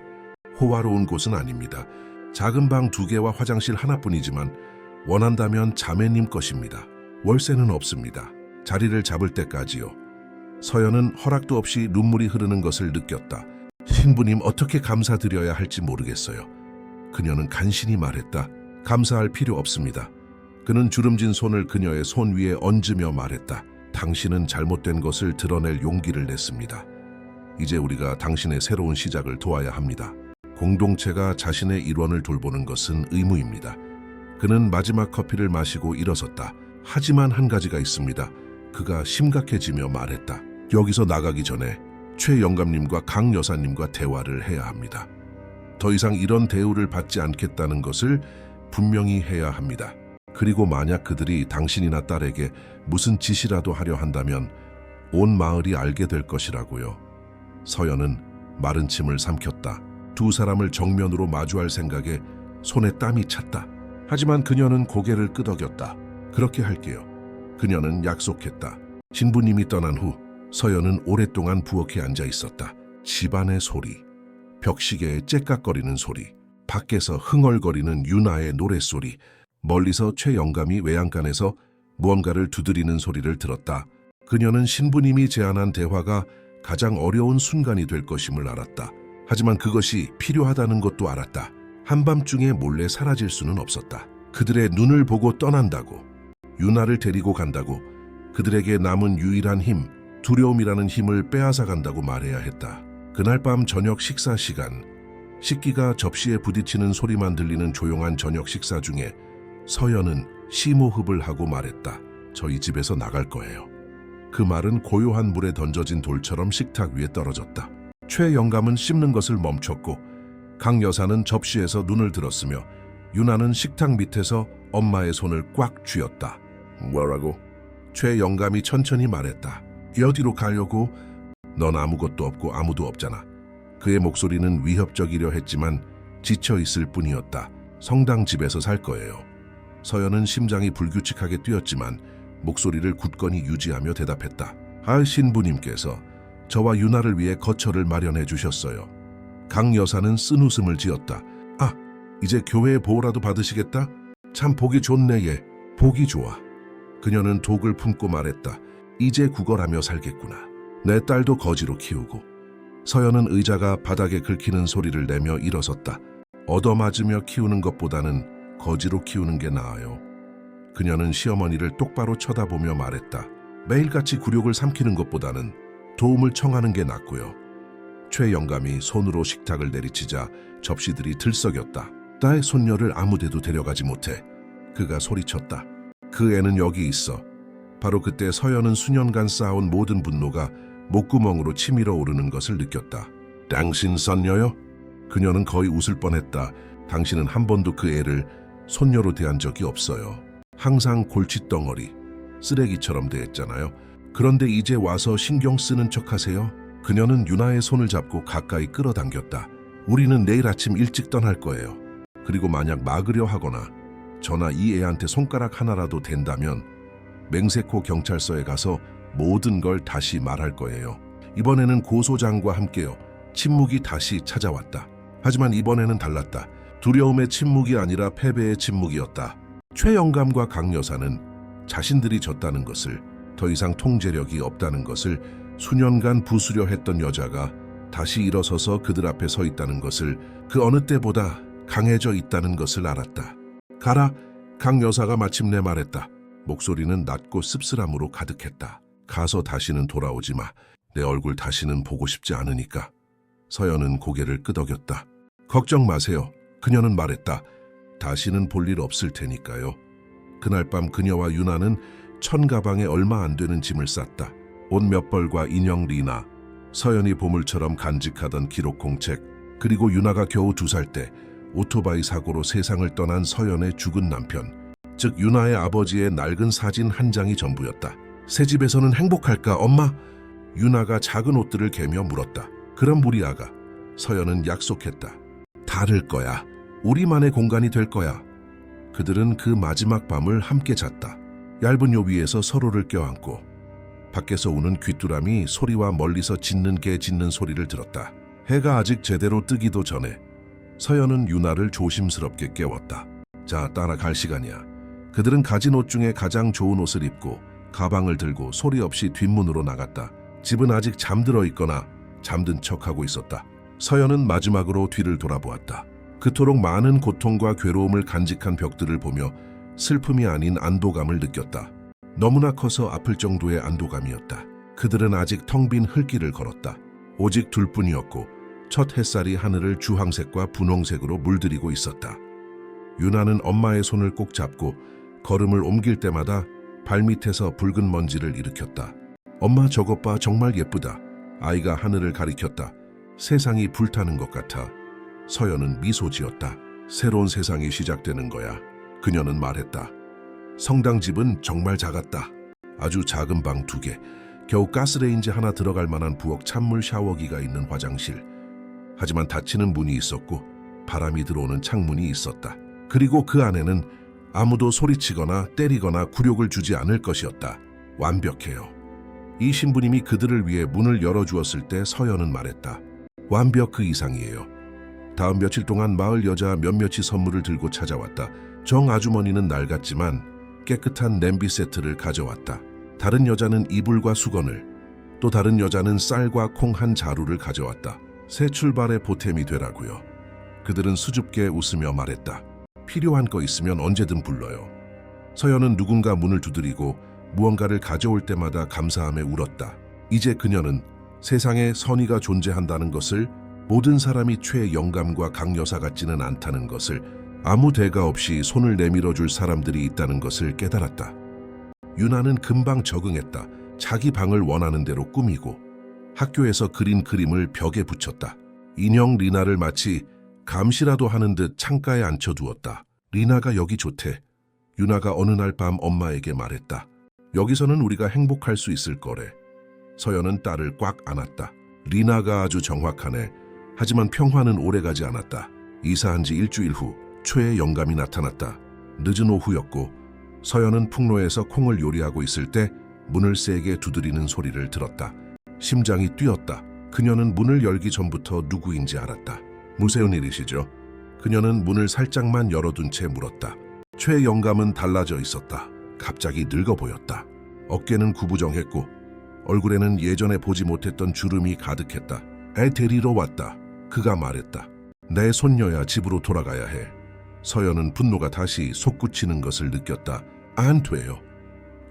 호화로운 곳은 아닙니다. 작은 방 2개와 화장실 하나뿐이지만 원한다면 자매님 것입니다. 월세는 없습니다. 자리를 잡을 때까지요. 서연은 허락도 없이 눈물이 흐르는 것을 느꼈다. 신부님, 어떻게 감사드려야 할지 모르겠어요. 그녀는 간신히 말했다. 감사할 필요 없습니다. 그는 주름진 손을 그녀의 손 위에 얹으며 말했다. 당신은 잘못된 것을 드러낼 용기를 냈습니다. 이제 우리가 당신의 새로운 시작을 도와야 합니다. 공동체가 자신의 일원을 돌보는 것은 의무입니다. 그는 마지막 커피를 마시고 일어섰다. 하지만 한 가지가 있습니다. 그가 심각해지며 말했다. 여기서 나가기 전에 최 영감님과 강 여사님과 대화를 해야 합니다. 더 이상 이런 대우를 받지 않겠다는 것을 분명히 해야 합니다. 그리고 만약 그들이 당신이나 딸에게 무슨 짓이라도 하려 한다면 온 마을이 알게 될 것이라고요. 서연은 마른 침을 삼켰다. 두 사람을 정면으로 마주할 생각에 손에 땀이 찼다. 하지만 그녀는 고개를 끄덕였다. 그렇게 할게요. 그녀는 약속했다. 신부님이 떠난 후 서연은 오랫동안 부엌에 앉아 있었다. 집안의 소리, 벽시계의 째깍거리는 소리, 밖에서 흥얼거리는 유나의 노랫소리, 멀리서 최 영감이 외양간에서 무언가를 두드리는 소리를 들었다. 그녀는 신부님이 제안한 대화가 가장 어려운 순간이 될 것임을 알았다. 하지만 그것이 필요하다는 것도 알았다. 한밤중에 몰래 사라질 수는 없었다. 그들의 눈을 보고 떠난다고, 유나를 데리고 간다고, 그들에게 남은 유일한 힘, 두려움이라는 힘을 빼앗아 간다고 말해야 했다. 그날 밤 저녁 식사 시간, 식기가 접시에 부딪히는 소리만 들리는 조용한 저녁 식사 중에 서연은 심호흡을 하고 말했다. 저희 집에서 나갈 거예요. 그 말은 고요한 물에 던져진 돌처럼 식탁 위에 떨어졌다. 최 영감은 씹는 것을 멈췄고 강 여사는 접시에서 눈을 들었으며 유나는 식탁 밑에서 엄마의 손을 꽉 쥐었다. 뭐라고? 최 영감이 천천히 말했다. 어디로 가려고? 넌 아무것도 없고 아무도 없잖아. 그의 목소리는 위협적이려 했지만 지쳐 있을 뿐이었다. 성당 집에서 살 거예요. 서연은 심장이 불규칙하게 뛰었지만 목소리를 굳건히 유지하며 대답했다. 아, 신부님께서 저와 유나를 위해 거처를 마련해 주셨어요. 강 여사는 쓴 웃음을 지었다. 아, 이제 교회의 보호라도 받으시겠다? 참 보기 좋네 얘. 보기 좋아. 그녀는 독을 품고 말했다. 이제 구걸하며 살겠구나. 내 딸도 거지로 키우고 서연은 의자가 바닥에 긁히는 소리를 내며 일어섰다. 얻어맞으며 키우는 것보다는 거지로 키우는 게 나아요. 그녀는 시어머니를 똑바로 쳐다보며 말했다. 매일같이 굴욕을 삼키는 것보다는 도움을 청하는 게 낫고요. 최 영감이 손으로 식탁을 내리치자 접시들이 들썩였다. 딸의 손녀를 아무데도 데려가지 못해. 그가 소리쳤다. 그 애는 여기 있어. 바로 그때 서연은 수년간 쌓아온 모든 분노가 목구멍으로 치밀어 오르는 것을 느꼈다. 당신 son녀요? 그녀는 거의 웃을 뻔했다. 당신은 한 번도 그 애를 손녀로 대한 적이 없어요. 항상 골칫덩어리, 쓰레기처럼 대했잖아요. 그런데 이제 와서 신경 쓰는 척하세요? 그녀는 유나의 손을 잡고 가까이 끌어당겼다. 우리는 내일 아침 일찍 떠날 거예요. 그리고 만약 막으려 하거나 저나 이 애한테 손가락 하나라도 댄다면 맹세코 경찰서에 가서 모든 걸 다시 말할 거예요. 이번에는 고소장과 함께요. 침묵이 다시 찾아왔다. 하지만 이번에는 달랐다. 두려움의 침묵이 아니라 패배의 침묵이었다. 최 영감과 강 여사는 자신들이 졌다는 것을, 더 이상 통제력이 없다는 것을, 수년간 부수려 했던 여자가 다시 일어서서 그들 앞에 서 있다는 것을, 그 어느 때보다 강해져 있다는 것을 알았다. 가라, 강 여사가 마침내 말했다. 목소리는 낮고 씁쓸함으로 가득했다. 가서 다시는 돌아오지 마. 내 얼굴 다시는 보고 싶지 않으니까. 서연은 고개를 끄덕였다. 걱정 마세요. 그녀는 말했다. 다시는 볼 일 없을 테니까요. 그날 밤 그녀와 유나는 천가방에 얼마 안 되는 짐을 쌌다. 옷 몇 벌과 인형 리나, 서연이 보물처럼 간직하던 기록 공책, 그리고 유나가 겨우 2살 때 오토바이 사고로 세상을 떠난 서연의 죽은 남편, 즉 유나의 아버지의 낡은 사진 한 장이 전부였다. 새 집에서는 행복할까, 엄마? 유나가 작은 옷들을 개며 물었다. 그럼 우리 아가, 서연은 약속했다. 다를 거야. 우리만의 공간이 될 거야. 그들은 그 마지막 밤을 함께 잤다. 얇은 요 위에서 서로를 껴안고 밖에서 우는 귀뚜라미 소리와 멀리서 짖는 개 짖는 소리를 들었다. 해가 아직 제대로 뜨기도 전에 서연은 유나를 조심스럽게 깨웠다. 자, 따라갈 시간이야. 그들은 가진 옷 중에 가장 좋은 옷을 입고 가방을 들고 소리 없이 뒷문으로 나갔다. 집은 아직 잠들어 있거나 잠든 척하고 있었다. 서연은 마지막으로 뒤를 돌아보았다. 그토록 많은 고통과 괴로움을 간직한 벽들을 보며 슬픔이 아닌 안도감을 느꼈다. 너무나 커서 아플 정도의 안도감이었다. 그들은 아직 텅 빈 흙길을 걸었다. 오직 둘뿐이었고 첫 햇살이 하늘을 주황색과 분홍색으로 물들이고 있었다. 유나는 엄마의 손을 꼭 잡고 걸음을 옮길 때마다 발밑에서 붉은 먼지를 일으켰다. 엄마, 저것 봐, 정말 예쁘다. 아이가 하늘을 가리켰다. 세상이 불타는 것 같아. 서연은 미소 지었다. 새로운 세상이 시작되는 거야. 그녀는 말했다. 성당 집은 정말 작았다. 아주 작은 방 2개, 겨우 가스레인지 하나 들어갈 만한 부엌 찬물 샤워기가 있는 화장실. 하지만 닫히는 문이 있었고 바람이 들어오는 창문이 있었다. 그리고 그 안에는 아무도 소리치거나 때리거나 굴욕을 주지 않을 것이었다. 완벽해요. 이 신부님이 그들을 위해 문을 열어주었을 때 서연은 말했다. 완벽 그 이상이에요. 다음 며칠 동안 마을 여자 몇몇이 선물을 들고 찾아왔다. 정 아주머니는 낡았지만 깨끗한 냄비 세트를 가져왔다. 다른 여자는 이불과 수건을, 또 다른 여자는 쌀과 콩 한 자루를 가져왔다. 새 출발의 보탬이 되라고요. 그들은 수줍게 웃으며 말했다. 필요한 거 있으면 언제든 불러요. 서연은 누군가 문을 두드리고 무언가를 가져올 때마다 감사함에 울었다. 이제 그녀는 세상에 선의가 존재한다는 것을, 모든 사람이 최 영감과 강 여사 같지는 않다는 것을, 아무 대가 없이 손을 내밀어줄 사람들이 있다는 것을 깨달았다. 유나는 금방 적응했다. 자기 방을 원하는 대로 꾸미고 학교에서 그린 그림을 벽에 붙였다. 인형 리나를 마치 감시라도 하는 듯 창가에 앉혀두었다. 리나가 여기 좋대. 유나가 어느 날 밤 엄마에게 말했다. 여기서는 우리가 행복할 수 있을 거래. 서연은 딸을 꽉 안았다. 리나가 아주 정확하네. 하지만 평화는 오래가지 않았다. 이사한 지 일주일 후 최의 영감이 나타났다. 늦은 오후였고 서연은 풍로에서 콩을 요리하고 있을 때 문을 세게 두드리는 소리를 들었다. 심장이 뛰었다. 그녀는 문을 열기 전부터 누구인지 알았다. 무서운 일이시죠? 그녀는 문을 살짝만 열어둔 채 물었다. 최 영감은 달라져 있었다. 갑자기 늙어 보였다. 어깨는 구부정했고 얼굴에는 예전에 보지 못했던 주름이 가득했다. 애 데리러 왔다. 그가 말했다. 내 손녀야 집으로 돌아가야 해. 서연은 분노가 다시 솟구치는 것을 느꼈다. 안 돼요.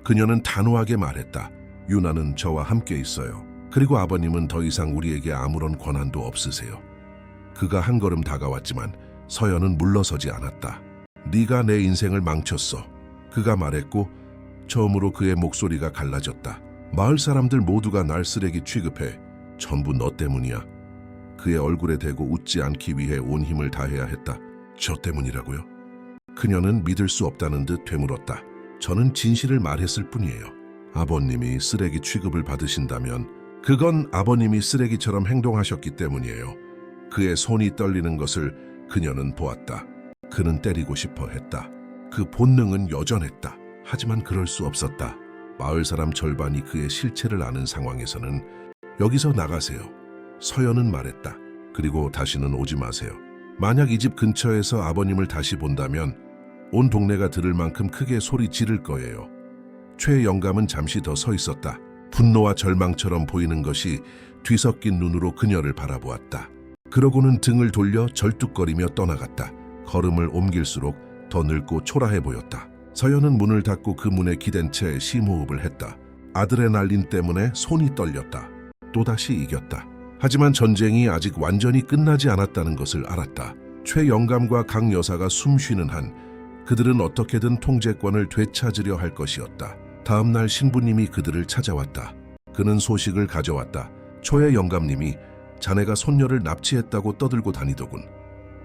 그녀는 단호하게 말했다. 유나는 저와 함께 있어요. 그리고 아버님은 더 이상 우리에게 아무런 권한도 없으세요. 그가 한 걸음 다가왔지만 서연은 물러서지 않았다. 네가 내 인생을 망쳤어. 그가 말했고 처음으로 그의 목소리가 갈라졌다. 마을 사람들 모두가 날 쓰레기 취급해. 전부 너 때문이야. 그의 얼굴에 대고 웃지 않기 위해 온 힘을 다해야 했다. 저 때문이라고요? 그녀는 믿을 수 없다는 듯 되물었다. 저는 진실을 말했을 뿐이에요. 아버님이 쓰레기 취급을 받으신다면 그건 아버님이 쓰레기처럼 행동하셨기 때문이에요. 그의 손이 떨리는 것을 그녀는 보았다. 그는 때리고 싶어 했다. 그 본능은 여전했다. 하지만 그럴 수 없었다. 마을 사람 절반이 그의 실체를 아는 상황에서는 여기서 나가세요. 서연은 말했다. 그리고 다시는 오지 마세요. 만약 이 집 근처에서 아버님을 다시 본다면 온 동네가 들을 만큼 크게 소리 지를 거예요. 최 영감은 잠시 더 서 있었다. 분노와 절망처럼 보이는 것이 뒤섞인 눈으로 그녀를 바라보았다. 그러고는 등을 돌려 절뚝거리며 떠나갔다. 걸음을 옮길수록 더 늙고 초라해 보였다. 서연은 문을 닫고 그 문에 기댄 채 심호흡을 했다. 아드레날린 때문에 손이 떨렸다. 또다시 이겼다. 하지만 전쟁이 아직 완전히 끝나지 않았다는 것을 알았다. 최 영감과 강 여사가 숨쉬는 한 그들은 어떻게든 통제권을 되찾으려 할 것이었다. 다음 날 신부님이 그들을 찾아왔다. 그는 소식을 가져왔다. 초의 영감님이 자네가 손녀를 납치했다고 떠들고 다니더군.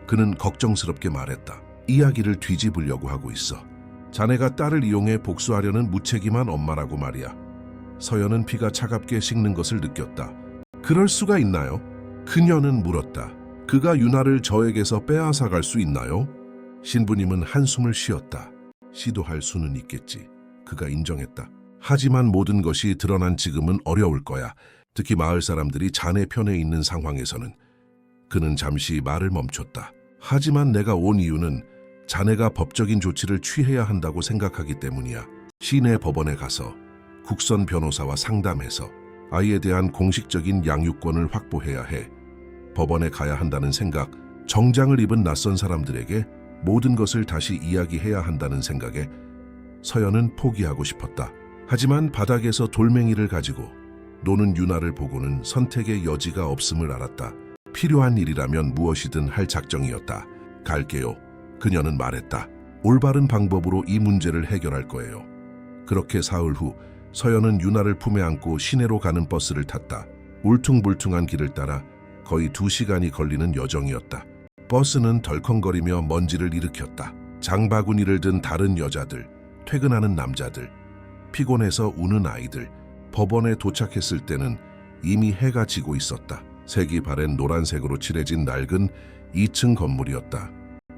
그는 걱정스럽게 말했다. 이야기를 뒤집으려고 하고 있어. 자네가 딸을 이용해 복수하려는 무책임한 엄마라고 말이야. 서연은 피가 차갑게 식는 것을 느꼈다. 그럴 수가 있나요? 그녀는 물었다. 그가 유나를 저에게서 빼앗아갈 수 있나요? 신부님은 한숨을 쉬었다. 시도할 수는 있겠지. 그가 인정했다. 하지만 모든 것이 드러난 지금은 어려울 거야. 특히 마을 사람들이 자네 편에 있는 상황에서는. 그는 잠시 말을 멈췄다. 하지만 내가 온 이유는 자네가 법적인 조치를 취해야 한다고 생각하기 때문이야. 시내 법원에 가서 국선 변호사와 상담해서 아이에 대한 공식적인 양육권을 확보해야 해. 법원에 가야 한다는 생각, 정장을 입은 낯선 사람들에게 모든 것을 다시 이야기해야 한다는 생각에 서연은 포기하고 싶었다. 하지만 바닥에서 돌멩이를 가지고 노는 유나를 보고는 선택의 여지가 없음을 알았다. 필요한 일이라면 무엇이든 할 작정이었다. 갈게요. 그녀는 말했다. 올바른 방법으로 이 문제를 해결할 거예요. 그렇게 사흘 후 서연은 유나를 품에 안고 시내로 가는 버스를 탔다. 울퉁불퉁한 길을 따라 거의 2시간이 걸리는 여정이었다. 버스는 덜컹거리며 먼지를 일으켰다. 장바구니를 든 다른 여자들, 퇴근하는 남자들, 피곤해서 우는 아이들. 법원에 도착했을 때는 이미 해가 지고 있었다. 색이 바랜 노란색으로 칠해진 낡은 2층 건물이었다.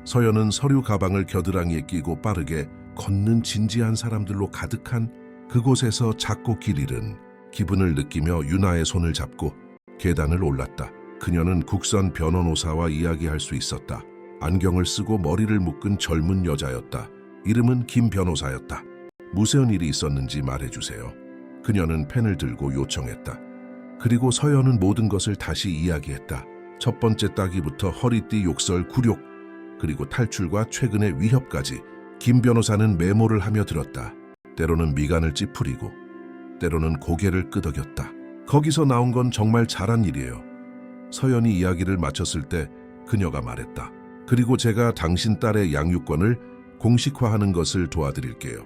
서연은 서류 가방을 겨드랑이에 끼고 빠르게 걷는 진지한 사람들로 가득한 그곳에서 작고 길 잃은 기분을 느끼며 유나의 손을 잡고 계단을 올랐다. 그녀는 국선 변호사와 이야기할 수 있었다. 안경을 쓰고 머리를 묶은 젊은 여자였다. 이름은 김 변호사였다. 무슨 일이 있었는지 말해주세요. 그녀는 펜을 들고 요청했다. 그리고 서연은 모든 것을 다시 이야기했다. 첫 번째 따기부터 허리띠 욕설, 굴욕, 그리고 탈출과 최근의 위협까지. 김 변호사는 메모를 하며 들었다. 때로는 미간을 찌푸리고 때로는 고개를 끄덕였다. 거기서 나온 건 정말 잘한 일이에요. 서연이 이야기를 마쳤을 때 그녀가 말했다. 그리고 제가 당신 딸의 양육권을 공식화하는 것을 도와드릴게요.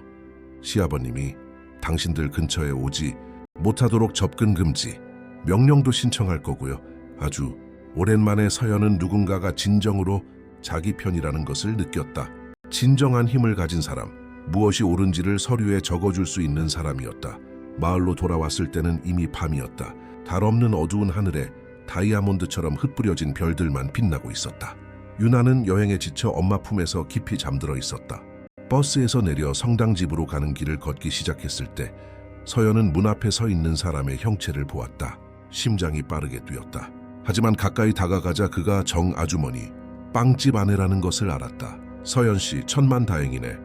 시아버님이 당신들 근처에 오지 못하도록 접근 금지, 명령도 신청할 거고요. 아주 오랜만에 서연은 누군가가 진정으로 자기 편이라는 것을 느꼈다. 진정한 힘을 가진 사람, 무엇이 옳은지를 서류에 적어줄 수 있는 사람이었다. 마을로 돌아왔을 때는 이미 밤이었다. 달 없는 어두운 하늘에 다이아몬드처럼 흩뿌려진 별들만 빛나고 있었다. 유나는 여행에 지쳐 엄마 품에서 깊이 잠들어 있었다. 버스에서 내려 성당 집으로 가는 길을 걷기 시작했을 때 서연은 문 앞에 서 있는 사람의 형체를 보았다. 심장이 빠르게 뛰었다. 하지만 가까이 다가가자 그가 정 아주머니, 빵집 아내라는 것을 알았다. 서연 씨, 천만다행이네.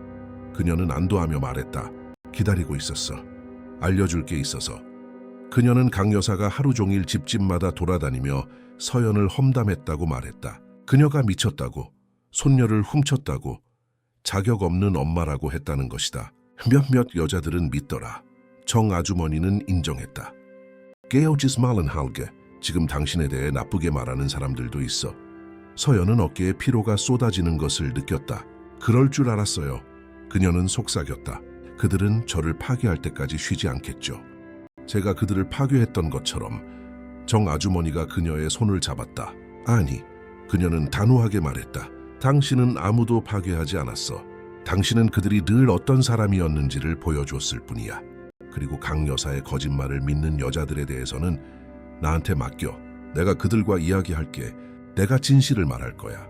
그녀는 안도하며 말했다. 기다리고 있었어. 알려줄 게 있어서. 그녀는 강 여사가 하루 종일 집집마다 돌아다니며 서연을 험담했다고 말했다. 그녀가 미쳤다고, 손녀를 훔쳤다고, 자격 없는 엄마라고 했다는 것이다. 몇몇 여자들은 믿더라. 정 아주머니는 인정했다. 깨어지스 말은 할게. 지금 당신에 대해 나쁘게 말하는 사람들도 있어. 서연은 어깨에 피로가 쏟아지는 것을 느꼈다. 그럴 줄 알았어요. 그녀는 속삭였다. 그들은 저를 파괴할 때까지 쉬지 않겠죠. 제가 그들을 파괴했던 것처럼. 정 아주머니가 그녀의 손을 잡았다. 아니, 그녀는 단호하게 말했다. 당신은 아무도 파괴하지 않았어. 당신은 그들이 늘 어떤 사람이었는지를 보여줬을 뿐이야. 그리고 강 여사의 거짓말을 믿는 여자들에 대해서는 나한테 맡겨. 내가 그들과 이야기할게. 내가 진실을 말할 거야.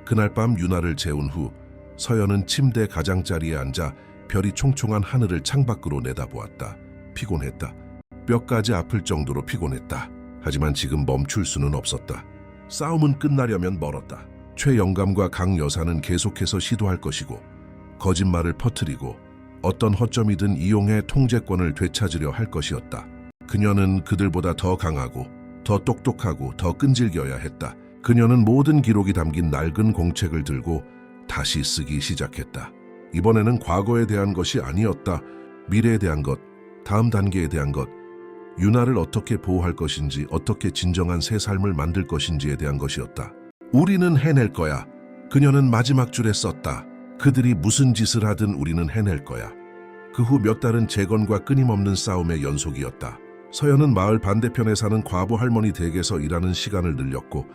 그날 밤 유나를 재운 후 서연은 침대 가장자리에 앉아 별이 총총한 하늘을 창밖으로 내다보았다. 피곤했다. 뼈까지 아플 정도로 피곤했다. 하지만 지금 멈출 수는 없었다. 싸움은 끝나려면 멀었다. 최영감과 강 여사는 계속해서 시도할 것이고 거짓말을 퍼뜨리고 어떤 허점이든 이용해 통제권을 되찾으려 할 것이었다. 그녀는 그들보다 더 강하고 더 똑똑하고 더 끈질겨야 했다. 그녀는 모든 기록이 담긴 낡은 공책을 들고 다시 쓰기 시작했다. 이번에는 과거에 대한 것이 아니었다. 미래에 대한 것, 다음 단계에 대한 것, 유나를 어떻게 보호할 것인지, 어떻게 진정한 새 삶을 만들 것인지에 대한 것이었다. 우리는 해낼 거야. 그녀는 마지막 줄에 썼다. 그들이 무슨 짓을 하든 우리는 해낼 거야. 그 후 몇 달은 재건과 끊임없는 싸움의 연속이었다. 서연은 마을 반대편에 사는 과부 할머니 댁에서 일하는 시간을 늘렸고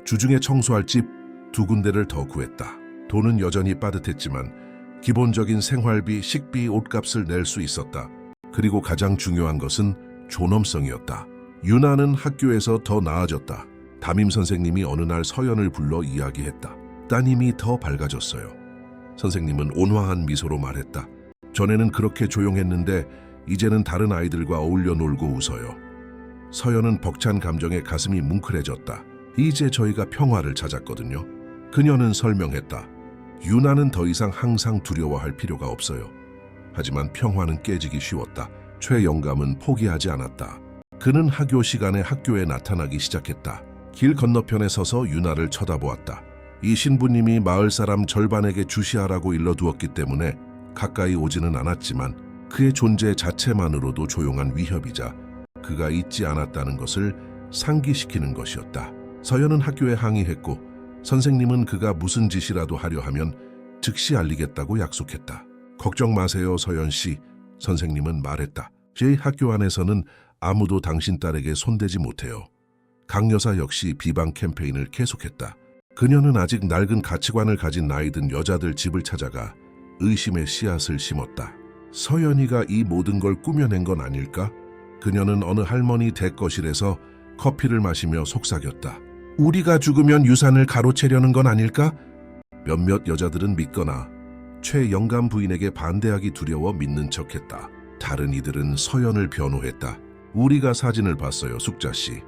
주중에 청소할 집 2군데를 더 구했다. 돈은 여전히 빠듯했지만 기본적인 생활비, 식비, 옷값을 낼 수 있었다. 그리고 가장 중요한 것은 존엄성이었다. 유나는 학교에서 더 나아졌다. 담임 선생님이 어느 날 서연을 불러 이야기했다. 따님이 더 밝아졌어요. 선생님은 온화한 미소로 말했다. 전에는 그렇게 조용했는데 이제는 다른 아이들과 어울려 놀고 웃어요. 서연은 벅찬 감정에 가슴이 뭉클해졌다. 이제 저희가 평화를 찾았거든요. 그녀는 설명했다. 유나는 더 이상 항상 두려워할 필요가 없어요. 하지만 평화는 깨지기 쉬웠다. 최영감은 포기하지 않았다. 그는 학교 시간에 학교에 나타나기 시작했다. 길 건너편에 서서 유나를 쳐다보았다. 이 신부님이 마을 사람 절반에게 주시하라고 일러두었기 때문에 가까이 오지는 않았지만 그의 존재 자체만으로도 조용한 위협이자 그가 잊지 않았다는 것을 상기시키는 것이었다. 서연은 학교에 항의했고 선생님은 그가 무슨 짓이라도 하려 하면 즉시 알리겠다고 약속했다. 걱정 마세요, 서연 씨. 선생님은 말했다. 제 학교 안에서는 아무도 당신 딸에게 손대지 못해요. 강 여사 역시 비방 캠페인을 계속했다. 그녀는 아직 낡은 가치관을 가진 나이든 여자들 집을 찾아가 의심의 씨앗을 심었다. 서연이가 이 모든 걸 꾸며낸 건 아닐까? 그녀는 어느 할머니 댁거실에서 커피를 마시며 속삭였다. 우리가 죽으면 유산을 가로채려는 건 아닐까? 몇몇 여자들은 믿거나 최영감 부인에게 반대하기 두려워 믿는 척했다. 다른 이들은 서연을 변호했다. 우리가 사진을 봤어요, 숙자씨.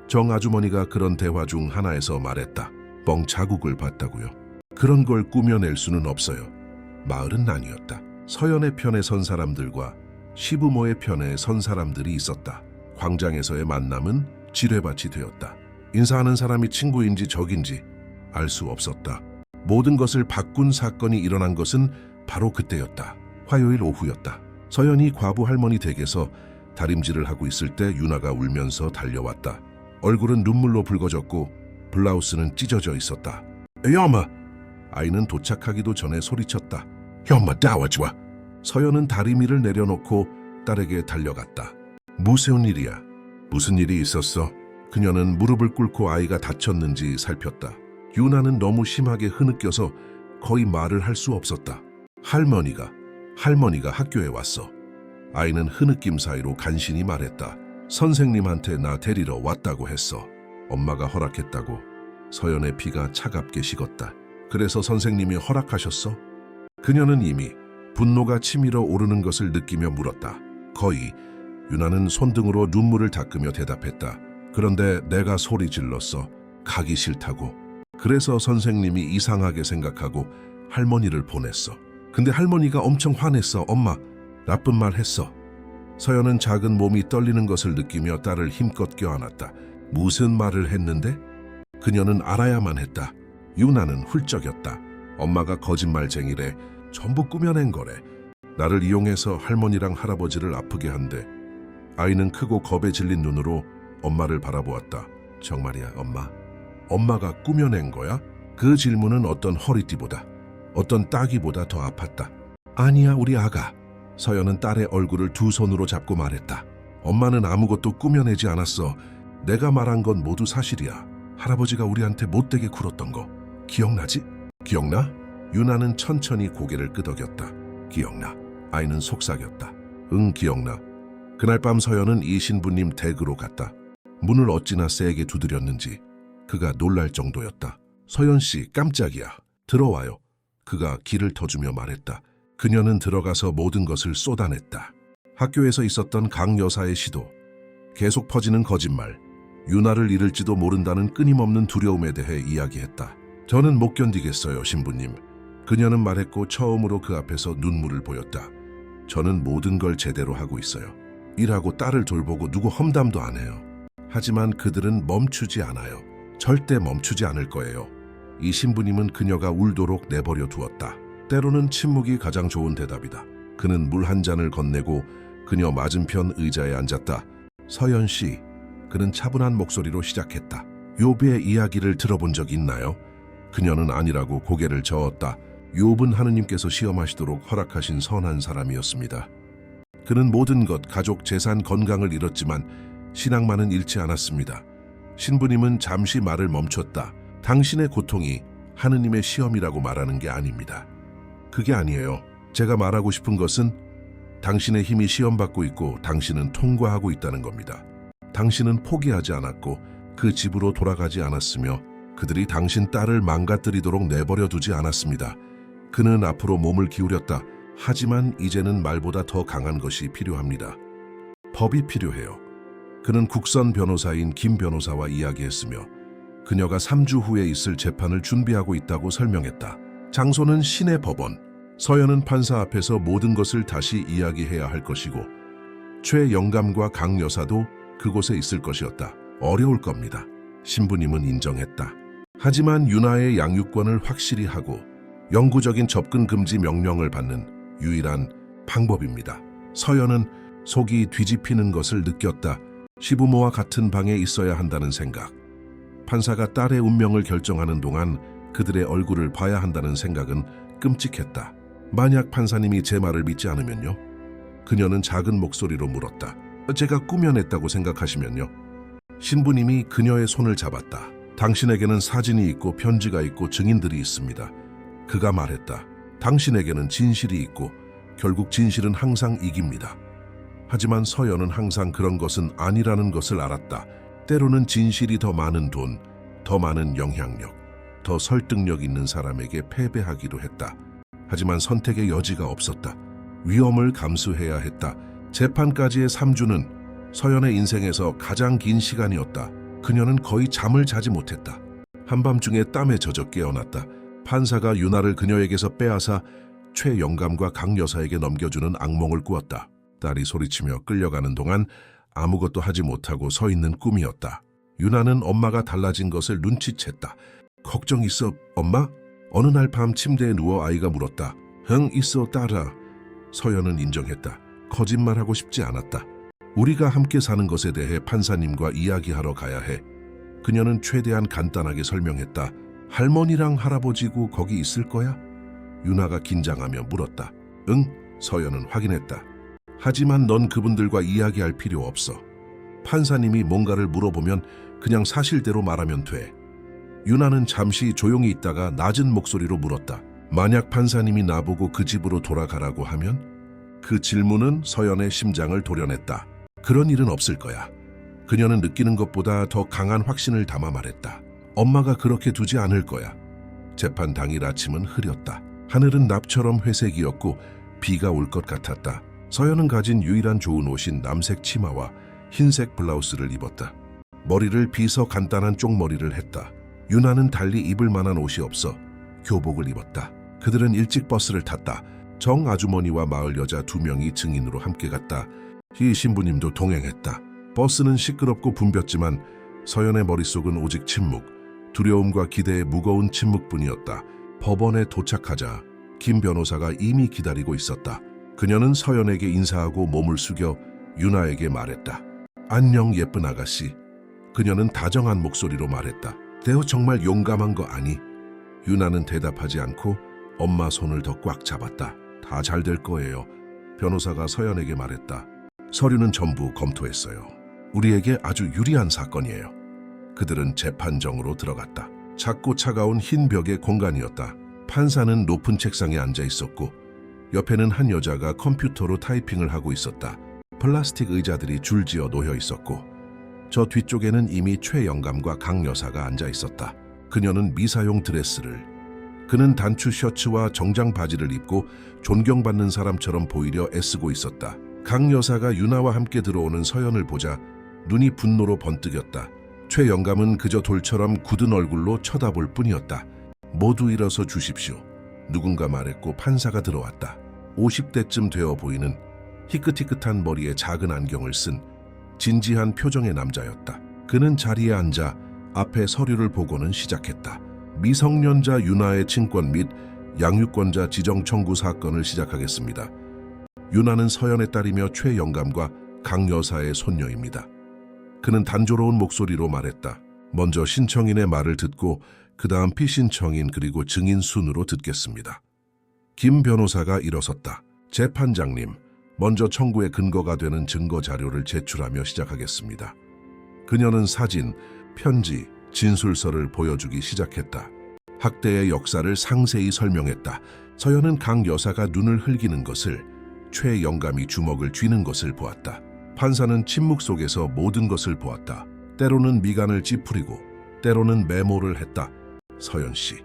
정 아주머니가 그런 대화 중 하나에서 말했다. 뻥 자국을 봤다고요. 그런 걸 꾸며낼 수는 없어요. 마을은 아니었다. 서연의 편에 선 사람들과 시부모의 편에 선 사람들이 있었다. 광장에서의 만남은 지뢰밭이 되었다. 인사하는 사람이 친구인지 적인지 알 수 없었다. 모든 것을 바꾼 사건이 일어난 것은 바로 그때였다. 화요일 오후였다. 서연이 과부 할머니 댁에서 다림질을 하고 있을 때 유나가 울면서 달려왔다. 얼굴은 눈물로 붉어졌고 블라우스는 찢어져 있었다. 엄마! 아이는 도착하기도 전에 소리쳤다. 엄마 나와줘. 서연은 다리미를 내려놓고 딸에게 달려갔다. 무슨 일이야? 무슨 일이 있었어? 그녀는 무릎을 꿇고 아이가 다쳤는지 살폈다. 유나는 너무 심하게 흐느껴서 거의 말을 할 수 없었다. 할머니가 학교에 왔어. 아이는 흐느낌 사이로 간신히 말했다. 선생님한테 나 데리러 왔다고 했어. 엄마가 허락했다고. 서연의 피가 차갑게 식었다. 그래서 선생님이 허락하셨어? 그녀는 이미 분노가 치밀어 오르는 것을 느끼며 물었다. 거의. 유나는 손등으로 눈물을 닦으며 대답했다. 그런데 내가 소리 질렀어. 가기 싫다고. 그래서 선생님이 이상하게 생각하고 할머니를 보냈어. 근데 할머니가 엄청 화냈어. 엄마, 나쁜 말 했어. 서연은 작은 몸이 떨리는 것을 느끼며 딸을 힘껏 껴안았다. 무슨 말을 했는데? 그녀는 알아야만 했다. 유나는 훌쩍였다. 엄마가 거짓말쟁이래. 전부 꾸며낸 거래. 나를 이용해서 할머니랑 할아버지를 아프게 한대. 아이는 크고 겁에 질린 눈으로 엄마를 바라보았다. 정말이야, 엄마? 엄마가 꾸며낸 거야? 그 질문은 어떤 허리띠보다, 어떤 따귀보다 더 아팠다. 아니야, 우리 아가. 서연은 딸의 얼굴을 두 손으로 잡고 말했다. 엄마는 아무것도 꾸며내지 않았어. 내가 말한 건 모두 사실이야. 할아버지가 우리한테 못되게 굴었던 거. 기억나지? 기억나? 유나는 천천히 고개를 끄덕였다. 기억나. 아이는 속삭였다. 응, 기억나. 그날 밤 서연은 이 신부님 댁으로 갔다. 문을 어찌나 세게 두드렸는지 그가 놀랄 정도였다. 서연 씨, 깜짝이야. 들어와요. 그가 길을 터주며 말했다. 그녀는 들어가서 모든 것을 쏟아냈다. 학교에서 있었던 강 여사의 시도, 계속 퍼지는 거짓말, 유나를 잃을지도 모른다는 끊임없는 두려움에 대해 이야기했다. 저는 못 견디겠어요, 신부님. 그녀는 말했고 처음으로 그 앞에서 눈물을 보였다. 저는 모든 걸 제대로 하고 있어요. 일하고 딸을 돌보고 누구 험담도 안 해요. 하지만 그들은 멈추지 않아요. 절대 멈추지 않을 거예요. 이 신부님은 그녀가 울도록 내버려 두었다. 때로는 침묵이 가장 좋은 대답이다. 그는 물 한 잔을 건네고 그녀 맞은편 의자에 앉았다. 서연 씨, 그는 차분한 목소리로 시작했다. 욥의 이야기를 들어본 적 있나요? 그녀는 아니라고 고개를 저었다. 욥은 하느님께서 시험하시도록 허락하신 선한 사람이었습니다. 그는 모든 것, 가족, 재산, 건강을 잃었지만 신앙만은 잃지 않았습니다. 신부님은 잠시 말을 멈췄다. 당신의 고통이 하느님의 시험이라고 말하는 게 아닙니다. 그게 아니에요. 제가 말하고 싶은 것은 당신의 힘이 시험받고 있고 당신은 통과하고 있다는 겁니다. 당신은 포기하지 않았고 그 집으로 돌아가지 않았으며 그들이 당신 딸을 망가뜨리도록 내버려 두지 않았습니다. 그는 앞으로 몸을 기울였다. 하지만 이제는 말보다 더 강한 것이 필요합니다. 법이 필요해요. 그는 국선 변호사인 김 변호사와 이야기했으며 그녀가 3주 후에 있을 재판을 준비하고 있다고 설명했다. 장소는 시내 법원. 서연은 판사 앞에서 모든 것을 다시 이야기해야 할 것이고 최 영감과 강 여사도 그곳에 있을 것이었다. 어려울 겁니다. 신부님은 인정했다. 하지만 유나의 양육권을 확실히 하고 영구적인 접근 금지 명령을 받는 유일한 방법입니다. 서연은 속이 뒤집히는 것을 느꼈다. 시부모와 같은 방에 있어야 한다는 생각. 판사가 딸의 운명을 결정하는 동안 그들의 얼굴을 봐야 한다는 생각은 끔찍했다. 만약 판사님이 제 말을 믿지 않으면요? 그녀는 작은 목소리로 물었다. 제가 꾸며냈다고 생각하시면요? 신부님이 그녀의 손을 잡았다. 당신에게는 사진이 있고 편지가 있고 증인들이 있습니다. 그가 말했다. 당신에게는 진실이 있고 결국 진실은 항상 이깁니다. 하지만 서연은 항상 그런 것은 아니라는 것을 알았다. 때로는 진실이 더 많은 돈, 더 많은 영향력, 더 설득력 있는 사람에게 패배하기도 했다. 하지만 선택의 여지가 없었다. 위험을 감수해야 했다. 재판까지의 3주는 서연의 인생에서 가장 긴 시간이었다. 그녀는 거의 잠을 자지 못했다. 한밤중에 땀에 젖어 깨어났다. 판사가 유나를 그녀에게서 빼앗아 최 영감과 강 여사에게 넘겨주는 악몽을 꾸었다. 딸이 소리치며 끌려가는 동안 아무것도 하지 못하고 서 있는 꿈이었다. 유나는 엄마가 달라진 것을 눈치챘다. 걱정 있어, 엄마? 어느 날 밤 침대에 누워 아이가 물었다. 응, 있어, 딸아. 서연은 인정했다. 거짓말하고 싶지 않았다. 우리가 함께 사는 것에 대해 판사님과 이야기하러 가야 해. 그녀는 최대한 간단하게 설명했다. 할머니랑 할아버지고 거기 있을 거야? 유나가 긴장하며 물었다. 응, 서연은 확인했다. 하지만 넌 그분들과 이야기할 필요 없어. 판사님이 뭔가를 물어보면 그냥 사실대로 말하면 돼. 유나는 잠시 조용히 있다가 낮은 목소리로 물었다. 만약 판사님이 나보고 그 집으로 돌아가라고 하면? 그 질문은 서연의 심장을 도려냈다. 그런 일은 없을 거야. 그녀는 느끼는 것보다 더 강한 확신을 담아 말했다. 엄마가 그렇게 두지 않을 거야. 재판 당일 아침은 흐렸다. 하늘은 납처럼 회색이었고 비가 올 것 같았다. 서연은 가진 유일한 좋은 옷인 남색 치마와 흰색 블라우스를 입었다. 머리를 빗어 간단한 쪽머리를 했다. 유나는 달리 입을 만한 옷이 없어 교복을 입었다. 그들은 일찍 버스를 탔다. 정 아주머니와 마을 여자 2명이 증인으로 함께 갔다. 이 신부님도 동행했다. 버스는 시끄럽고 붐볐지만 서연의 머릿속은 오직 침묵, 두려움과 기대의 무거운 침묵뿐이었다. 법원에 도착하자 김 변호사가 이미 기다리고 있었다. 그녀는 서연에게 인사하고 몸을 숙여 유나에게 말했다. 안녕 예쁜 아가씨. 그녀는 다정한 목소리로 말했다. 대호 정말 용감한 거 아니? 유나는 대답하지 않고 엄마 손을 더 꽉 잡았다. 다 잘 될 거예요. 변호사가 서연에게 말했다. 서류는 전부 검토했어요. 우리에게 아주 유리한 사건이에요. 그들은 재판정으로 들어갔다. 작고 차가운 흰 벽의 공간이었다. 판사는 높은 책상에 앉아 있었고 옆에는 한 여자가 컴퓨터로 타이핑을 하고 있었다. 플라스틱 의자들이 줄지어 놓여 있었고 저 뒤쪽에는 이미 최영감과 강 여사가 앉아 있었다. 그녀는 미사용 드레스를, 그는 단추 셔츠와 정장 바지를 입고 존경받는 사람처럼 보이려 애쓰고 있었다. 강 여사가 유나와 함께 들어오는 서연을 보자 눈이 분노로 번뜩였다. 최영감은 그저 돌처럼 굳은 얼굴로 쳐다볼 뿐이었다. 모두 일어서 주십시오. 누군가 말했고 판사가 들어왔다. 50대쯤 되어 보이는 희끗희끗한 머리에 작은 안경을 쓴 진지한 표정의 남자였다. 그는 자리에 앉아 앞에 서류를 보고는 시작했다. 미성년자 유나의 친권 및 양육권자 지정 청구 사건을 시작하겠습니다. 유나는 서연의 딸이며 최영감과 강 여사의 손녀입니다. 그는 단조로운 목소리로 말했다. 먼저 신청인의 말을 듣고 그 다음 피신청인 그리고 증인 순으로 듣겠습니다. 김 변호사가 일어섰다. 재판장님, 먼저 청구의 근거가 되는 증거 자료를 제출하며 시작하겠습니다. 그녀는 사진, 편지, 진술서를 보여주기 시작했다. 학대의 역사를 상세히 설명했다. 서연은 강 여사가 눈을 흘기는 것을, 최영감이 주먹을 쥐는 것을 보았다. 판사는 침묵 속에서 모든 것을 보았다. 때로는 미간을 찌푸리고 때로는 메모를 했다. 서연 씨,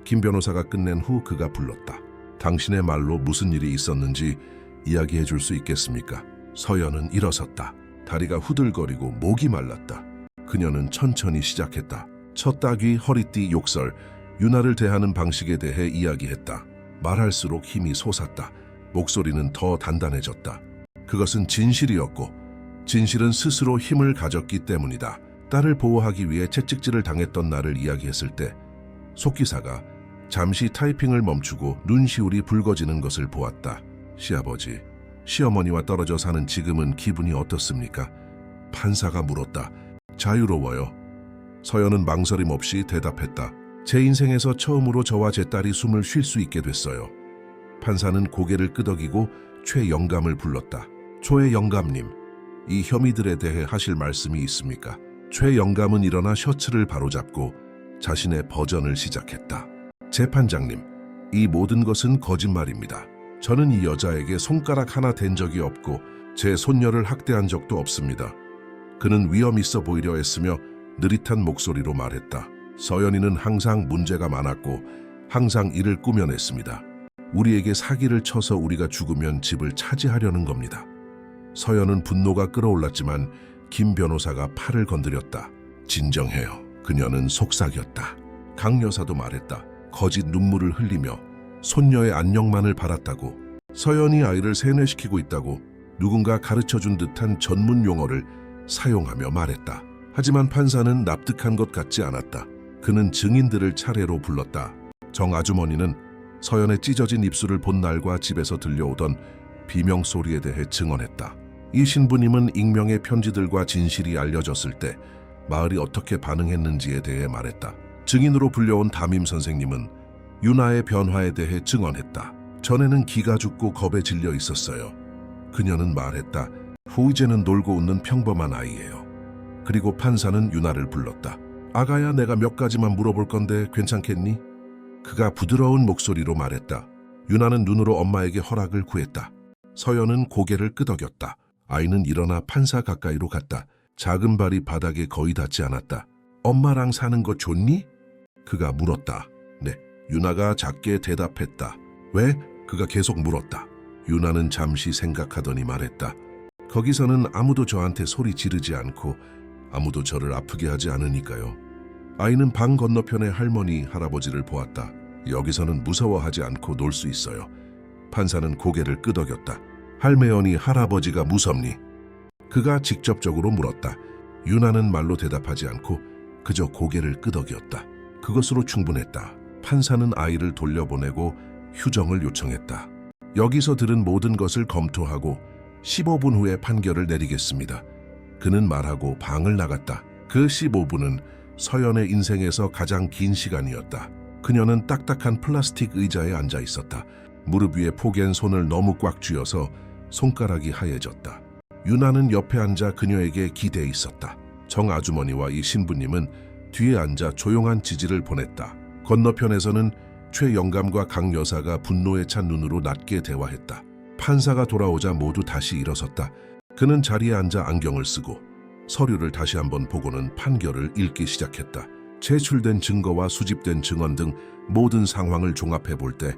김 변호사가 끝낸 후 그가 불렀다. 당신의 말로 무슨 일이 있었는지 이야기해 줄 수 있겠습니까? 서연은 일어섰다. 다리가 후들거리고 목이 말랐다. 그녀는 천천히 시작했다. 첫 따귀, 허리띠, 욕설, 유나를 대하는 방식에 대해 이야기했다. 말할수록 힘이 솟았다. 목소리는 더 단단해졌다. 그것은 진실이었고 진실은 스스로 힘을 가졌기 때문이다. 딸을 보호하기 위해 채찍질을 당했던 나를 이야기했을 때 속기사가 잠시 타이핑을 멈추고 눈시울이 붉어지는 것을 보았다. 시아버지, 시어머니와 떨어져 사는 지금은 기분이 어떻습니까? 판사가 물었다. 자유로워요. 서연은 망설임 없이 대답했다. 제 인생에서 처음으로 저와 제 딸이 숨을 쉴 수 있게 됐어요. 판사는 고개를 끄덕이고 최영감을 불렀다. 최영감님, 이 혐의들에 대해 하실 말씀이 있습니까? 최영감은 일어나 셔츠를 바로잡고 자신의 버전을 시작했다. 재판장님, 이 모든 것은 거짓말입니다. 저는 이 여자에게 손가락 하나 댄 적이 없고 제 손녀를 학대한 적도 없습니다. 그는 위험 있어 보이려 했으며 느릿한 목소리로 말했다. 서연이는 항상 문제가 많았고 항상 일을 꾸며냈습니다. 우리에게 사기를 쳐서 우리가 죽으면 집을 차지하려는 겁니다. 서연은 분노가 끓어올랐지만 김 변호사가 팔을 건드렸다. 진정해요. 그녀는 속삭였다. 강 여사도 말했다. 거짓 눈물을 흘리며 손녀의 안녕만을 바랐다고, 서연이 아이를 세뇌시키고 있다고 누군가 가르쳐준 듯한 전문 용어를 사용하며 말했다. 하지만 판사는 납득한 것 같지 않았다. 그는 증인들을 차례로 불렀다. 정 아주머니는 서연의 찢어진 입술을 본 날과 집에서 들려오던 비명소리에 대해 증언했다. 이 신부님은 익명의 편지들과 진실이 알려졌을 때 마을이 어떻게 반응했는지에 대해 말했다. 증인으로 불려온 담임 선생님은 유나의 변화에 대해 증언했다. 전에는 기가 죽고 겁에 질려 있었어요. 그녀는 말했다. 후 이제는 놀고 웃는 평범한 아이예요. 그리고 판사는 유나를 불렀다. 아가야, 내가 몇 가지만 물어볼 건데 괜찮겠니? 그가 부드러운 목소리로 말했다. 유나는 눈으로 엄마에게 허락을 구했다. 서연은 고개를 끄덕였다. 아이는 일어나 판사 가까이로 갔다. 작은 발이 바닥에 거의 닿지 않았다. 엄마랑 사는 거 좋니? 그가 물었다. 네. 유나가 작게 대답했다. 왜? 그가 계속 물었다. 유나는 잠시 생각하더니 말했다. 거기서는 아무도 저한테 소리 지르지 않고 아무도 저를 아프게 하지 않으니까요. 아이는 방 건너편의 할머니, 할아버지를 보았다. 여기서는 무서워하지 않고 놀 수 있어요. 판사는 고개를 끄덕였다. 할매언니, 할아버지가 무섭니? 그가 직접적으로 물었다. 유나는 말로 대답하지 않고 그저 고개를 끄덕였다. 그것으로 충분했다. 판사는 아이를 돌려보내고 휴정을 요청했다. 여기서 들은 모든 것을 검토하고 15분 후에 판결을 내리겠습니다. 그는 말하고 방을 나갔다. 그 15분은 서연의 인생에서 가장 긴 시간이었다. 그녀는 딱딱한 플라스틱 의자에 앉아 있었다. 무릎 위에 포갠 손을 너무 꽉 쥐어서 손가락이 하얘졌다. 유나는 옆에 앉아 그녀에게 기대에 있었다. 정 아주머니와 이 신부님은 뒤에 앉아 조용한 지지를 보냈다. 건너편에서는 최 영감과 강 여사가 분노에 찬 눈으로 낮게 대화했다. 판사가 돌아오자 모두 다시 일어섰다. 그는 자리에 앉아 안경을 쓰고 서류를 다시 한번 보고는 판결을 읽기 시작했다. 제출된 증거와 수집된 증언 등 모든 상황을 종합해 볼 때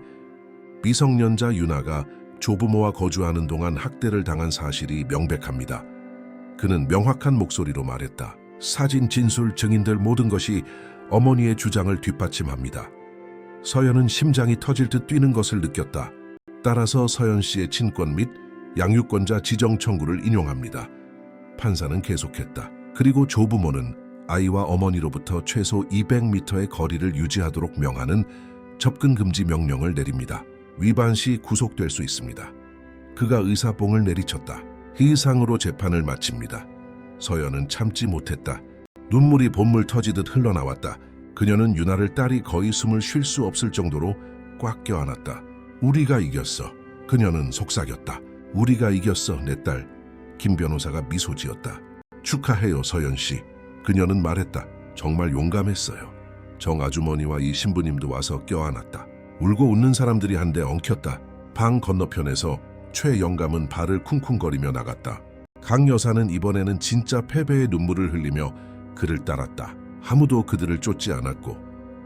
미성년자 유나가 조부모와 거주하는 동안 학대를 당한 사실이 명백합니다. 그는 명확한 목소리로 말했다. 사진, 진술, 증인들 모든 것이 어머니의 주장을 뒷받침합니다. 서연은 심장이 터질 듯 뛰는 것을 느꼈다. 따라서 서연 씨의 친권 및 양육권자 지정 청구를 인용합니다. 판사는 계속했다. 그리고 조부모는 아이와 어머니로부터 최소 200m의 거리를 유지하도록 명하는 접근 금지 명령을 내립니다. 위반 시 구속될 수 있습니다. 그가 의사봉을 내리쳤다. 이상으로 재판을 마칩니다. 서연은 참지 못했다. 눈물이 봇물 터지듯 흘러나왔다. 그녀는 유나를 딸이 거의 숨을 쉴 수 없을 정도로 꽉 껴안았다. 우리가 이겼어. 그녀는 속삭였다. 우리가 이겼어, 내 딸. 김 변호사가 미소 지었다. 축하해요, 서연 씨. 그녀는 말했다. 정말 용감했어요. 정 아주머니와 이 신부님도 와서 껴안았다. 울고 웃는 사람들이 한데 엉켰다. 방 건너편에서 최 영감은 발을 쿵쿵거리며 나갔다. 강 여사는 이번에는 진짜 패배의 눈물을 흘리며 그를 따랐다. 아무도 그들을 쫓지 않았고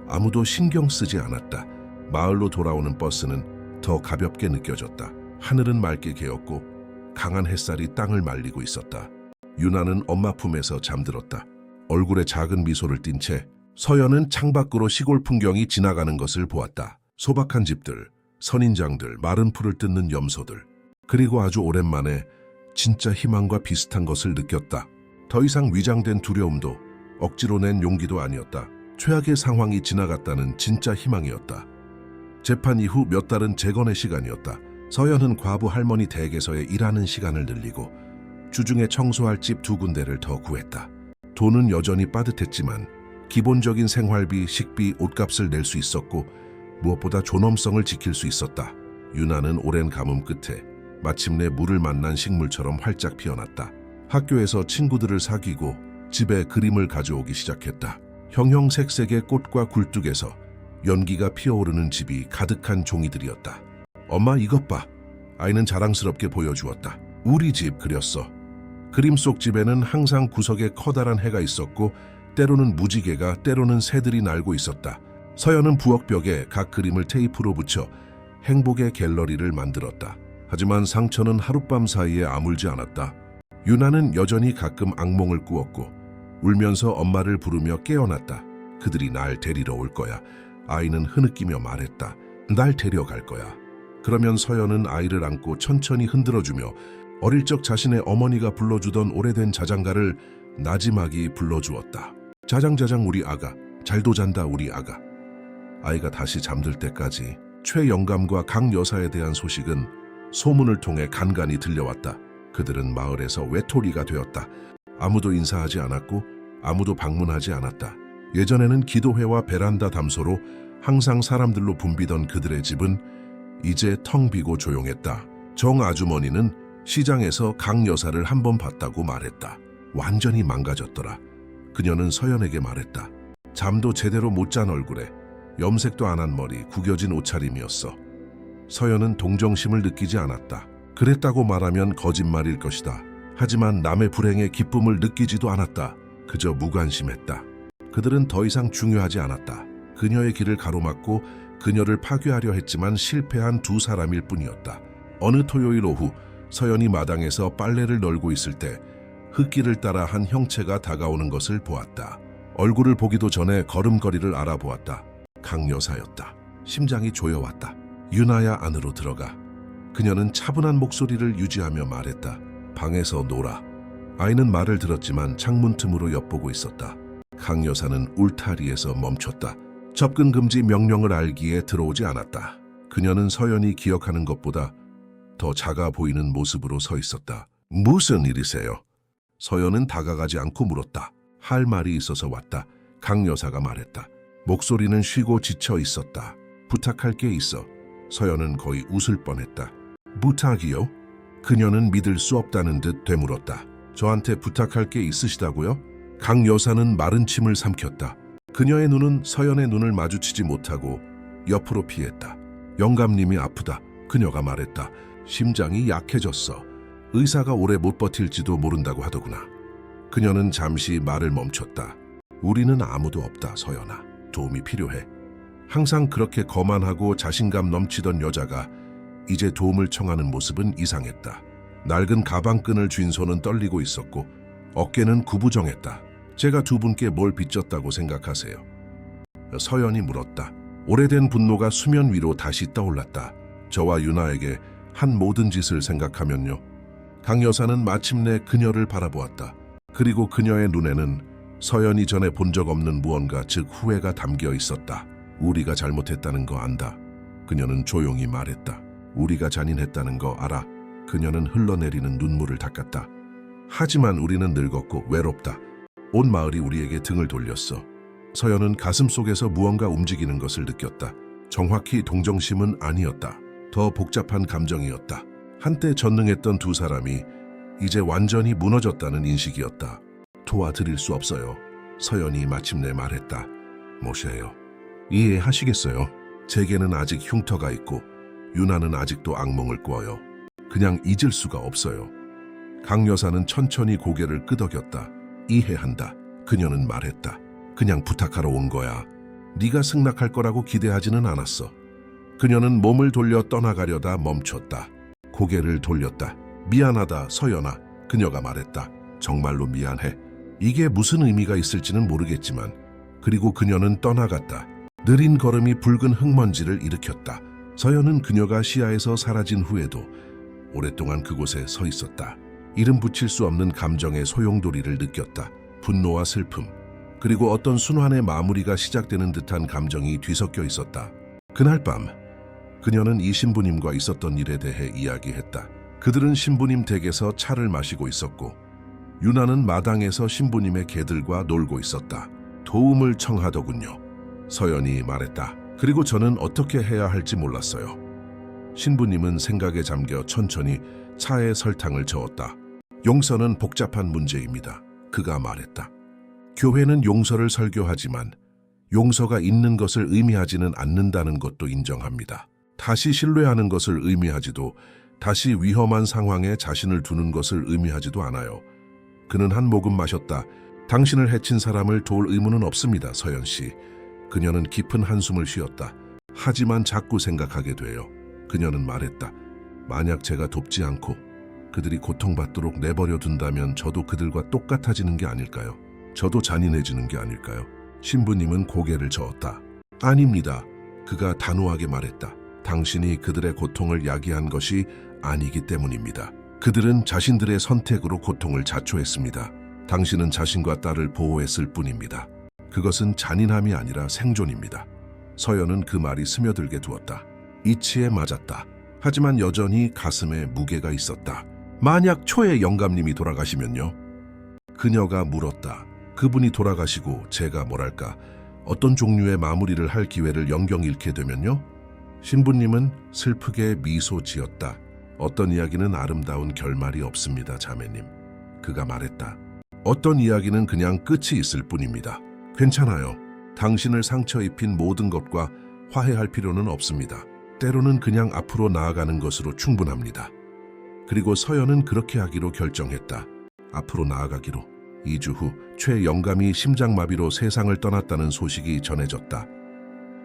아무도 신경 쓰지 않았다. 마을로 돌아오는 버스는 더 가볍게 느껴졌다. 하늘은 맑게 개었고 강한 햇살이 땅을 말리고 있었다. 유나는 엄마 품에서 잠들었다. 얼굴에 작은 미소를 띤 채 서연은 창밖으로 시골 풍경이 지나가는 것을 보았다. 소박한 집들, 선인장들, 마른 풀을 뜯는 염소들. 그리고 아주 오랜만에 진짜 희망과 비슷한 것을 느꼈다. 더 이상 위장된 두려움도 억지로 낸 용기도 아니었다. 최악의 상황이 지나갔다는 진짜 희망이었다. 재판 이후 몇 달은 재건의 시간이었다. 서연은 과부 할머니 댁에서의 일하는 시간을 늘리고 주중에 청소할 집 2군데를 더 구했다. 돈은 여전히 빠듯했지만 기본적인 생활비, 식비, 옷값을 낼 수 있었고 무엇보다 존엄성을 지킬 수 있었다. 유나는 오랜 가뭄 끝에 마침내 물을 만난 식물처럼 활짝 피어났다. 학교에서 친구들을 사귀고 집에 그림을 가져오기 시작했다. 형형색색의 꽃과 굴뚝에서 연기가 피어오르는 집이 가득한 종이들이었다. 엄마 이것 봐. 아이는 자랑스럽게 보여주었다. 우리 집 그렸어. 그림 속 집에는 항상 구석에 커다란 해가 있었고 때로는 무지개가, 때로는 새들이 날고 있었다. 서연은 부엌벽에 각 그림을 테이프로 붙여 행복의 갤러리를 만들었다. 하지만 상처는 하룻밤 사이에 아물지 않았다. 유나는 여전히 가끔 악몽을 꾸었고 울면서 엄마를 부르며 깨어났다. 그들이 날 데리러 올 거야. 아이는 흐느끼며 말했다. 날 데려갈 거야. 그러면 서연은 아이를 안고 천천히 흔들어주며 어릴 적 자신의 어머니가 불러주던 오래된 자장가를 나지막이 불러주었다. 자장자장 우리 아가, 잘도 잔다 우리 아가. 아이가 다시 잠들 때까지 최 영감과 강 여사에 대한 소식은 소문을 통해 간간히 들려왔다. 그들은 마을에서 외톨이가 되었다. 아무도 인사하지 않았고 아무도 방문하지 않았다. 예전에는 기도회와 베란다 담소로 항상 사람들로 붐비던 그들의 집은 이제 텅 비고 조용했다. 정 아주머니는 시장에서 강 여사를 한 번 봤다고 말했다. 완전히 망가졌더라. 그녀는 서연에게 말했다. 잠도 제대로 못 잔 얼굴에 염색도 안 한 머리, 구겨진 옷차림이었어. 서연은 동정심을 느끼지 않았다. 그랬다고 말하면 거짓말일 것이다. 하지만 남의 불행에 기쁨을 느끼지도 않았다. 그저 무관심했다. 그들은 더 이상 중요하지 않았다. 그녀의 길을 가로막고 그녀를 파괴하려 했지만 실패한 두 사람일 뿐이었다. 어느 토요일 오후 서연이 마당에서 빨래를 널고 있을 때 흙길을 따라 한 형체가 다가오는 것을 보았다. 얼굴을 보기도 전에 걸음걸이를 알아보았다. 강 여사였다. 심장이 조여왔다. 유나야 안으로 들어가. 그녀는 차분한 목소리를 유지하며 말했다. 방에서 놀아. 아이는 말을 들었지만 창문 틈으로 엿보고 있었다. 강 여사는 울타리에서 멈췄다. 접근 금지 명령을 알기에 들어오지 않았다. 그녀는 서연이 기억하는 것보다 더 작아 보이는 모습으로 서 있었다. 무슨 일이세요? 서연은 다가가지 않고 물었다. 할 말이 있어서 왔다. 강 여사가 말했다. 목소리는 쉬고 지쳐 있었다. 부탁할 게 있어. 서연은 거의 웃을 뻔했다. 부탁이요? 그녀는 믿을 수 없다는 듯 되물었다. 저한테 부탁할 게 있으시다고요? 강 여사는 마른 침을 삼켰다. 그녀의 눈은 서연의 눈을 마주치지 못하고 옆으로 피했다. 영감님이 아프다. 그녀가 말했다. 심장이 약해졌어. 의사가 오래 못 버틸지도 모른다고 하더구나. 그녀는 잠시 말을 멈췄다. 우리는 아무도 없다, 서연아. 도움이 필요해. 항상 그렇게 거만하고 자신감 넘치던 여자가 이제 도움을 청하는 모습은 이상했다. 낡은 가방끈을 쥔 손은 떨리고 있었고 어깨는 구부정했다. 제가 두 분께 뭘 빚졌다고 생각하세요? 서연이 물었다. 오래된 분노가 수면 위로 다시 떠올랐다. 저와 유나에게 한 모든 짓을 생각하면요. 강 여사는 마침내 그녀를 바라보았다. 그리고 그녀의 눈에는 서연이 전에 본 적 없는 무언가, 즉 후회가 담겨 있었다. 우리가 잘못했다는 거 안다. 그녀는 조용히 말했다. 우리가 잔인했다는 거 알아. 그녀는 흘러내리는 눈물을 닦았다. 하지만 우리는 늙었고 외롭다. 온 마을이 우리에게 등을 돌렸어. 서연은 가슴속에서 무언가 움직이는 것을 느꼈다. 정확히 동정심은 아니었다. 더 복잡한 감정이었다. 한때 전능했던 두 사람이 이제 완전히 무너졌다는 인식이었다. 도와드릴 수 없어요. 서연이 마침내 말했다. 모셔요. 이해하시겠어요? 제게는 아직 흉터가 있고 유나는 아직도 악몽을 꿔요. 그냥 잊을 수가 없어요. 강 여사는 천천히 고개를 끄덕였다. 이해한다. 그녀는 말했다. 그냥 부탁하러 온 거야. 네가 승낙할 거라고 기대하지는 않았어. 그녀는 몸을 돌려 떠나가려다 멈췄다. 고개를 돌렸다. 미안하다, 서연아. 그녀가 말했다. 정말로 미안해. 이게 무슨 의미가 있을지는 모르겠지만. 그리고 그녀는 떠나갔다. 느린 걸음이 붉은 흙먼지를 일으켰다. 서연은 그녀가 시야에서 사라진 후에도 오랫동안 그곳에 서 있었다. 이름 붙일 수 없는 감정의 소용돌이를 느꼈다. 분노와 슬픔, 그리고 어떤 순환의 마무리가 시작되는 듯한 감정이 뒤섞여 있었다. 그날 밤, 그녀는 이 신부님과 있었던 일에 대해 이야기했다. 그들은 신부님 댁에서 차를 마시고 있었고 유나는 마당에서 신부님의 개들과 놀고 있었다. 도움을 청하더군요. 서연이 말했다. 그리고 저는 어떻게 해야 할지 몰랐어요. 신부님은 생각에 잠겨 천천히 차에 설탕을 저었다. 용서는 복잡한 문제입니다. 그가 말했다. 교회는 용서를 설교하지만 용서가 있는 것을 의미하지는 않는다는 것도 인정합니다. 다시 신뢰하는 것을 의미하지도 다시 위험한 상황에 자신을 두는 것을 의미하지도 않아요. 그는 한 모금 마셨다. 당신을 해친 사람을 도울 의무는 없습니다, 서연 씨. 그녀는 깊은 한숨을 쉬었다. 하지만 자꾸 생각하게 돼요. 그녀는 말했다. 만약 제가 돕지 않고 그들이 고통받도록 내버려 둔다면 저도 그들과 똑같아지는 게 아닐까요? 저도 잔인해지는 게 아닐까요? 신부님은 고개를 저었다. 아닙니다. 그가 단호하게 말했다. 당신이 그들의 고통을 야기한 것이 아니기 때문입니다. 그들은 자신들의 선택으로 고통을 자초했습니다. 당신은 자신과 딸을 보호했을 뿐입니다. 그것은 잔인함이 아니라 생존입니다. 서연은 그 말이 스며들게 두었다. 이치에 맞았다. 하지만 여전히 가슴에 무게가 있었다. 만약 초의 영감님이 돌아가시면요? 그녀가 물었다. 그분이 돌아가시고 제가 뭐랄까 어떤 종류의 마무리를 할 기회를 영영 잃게 되면요? 신부님은 슬프게 미소 지었다. 어떤 이야기는 아름다운 결말이 없습니다, 자매님. 그가 말했다. 어떤 이야기는 그냥 끝이 있을 뿐입니다. 괜찮아요. 당신을 상처 입힌 모든 것과 화해할 필요는 없습니다. 때로는 그냥 앞으로 나아가는 것으로 충분합니다. 그리고 서연은 그렇게 하기로 결정했다. 앞으로 나아가기로. 2주 후 최 영감이 심장마비로 세상을 떠났다는 소식이 전해졌다.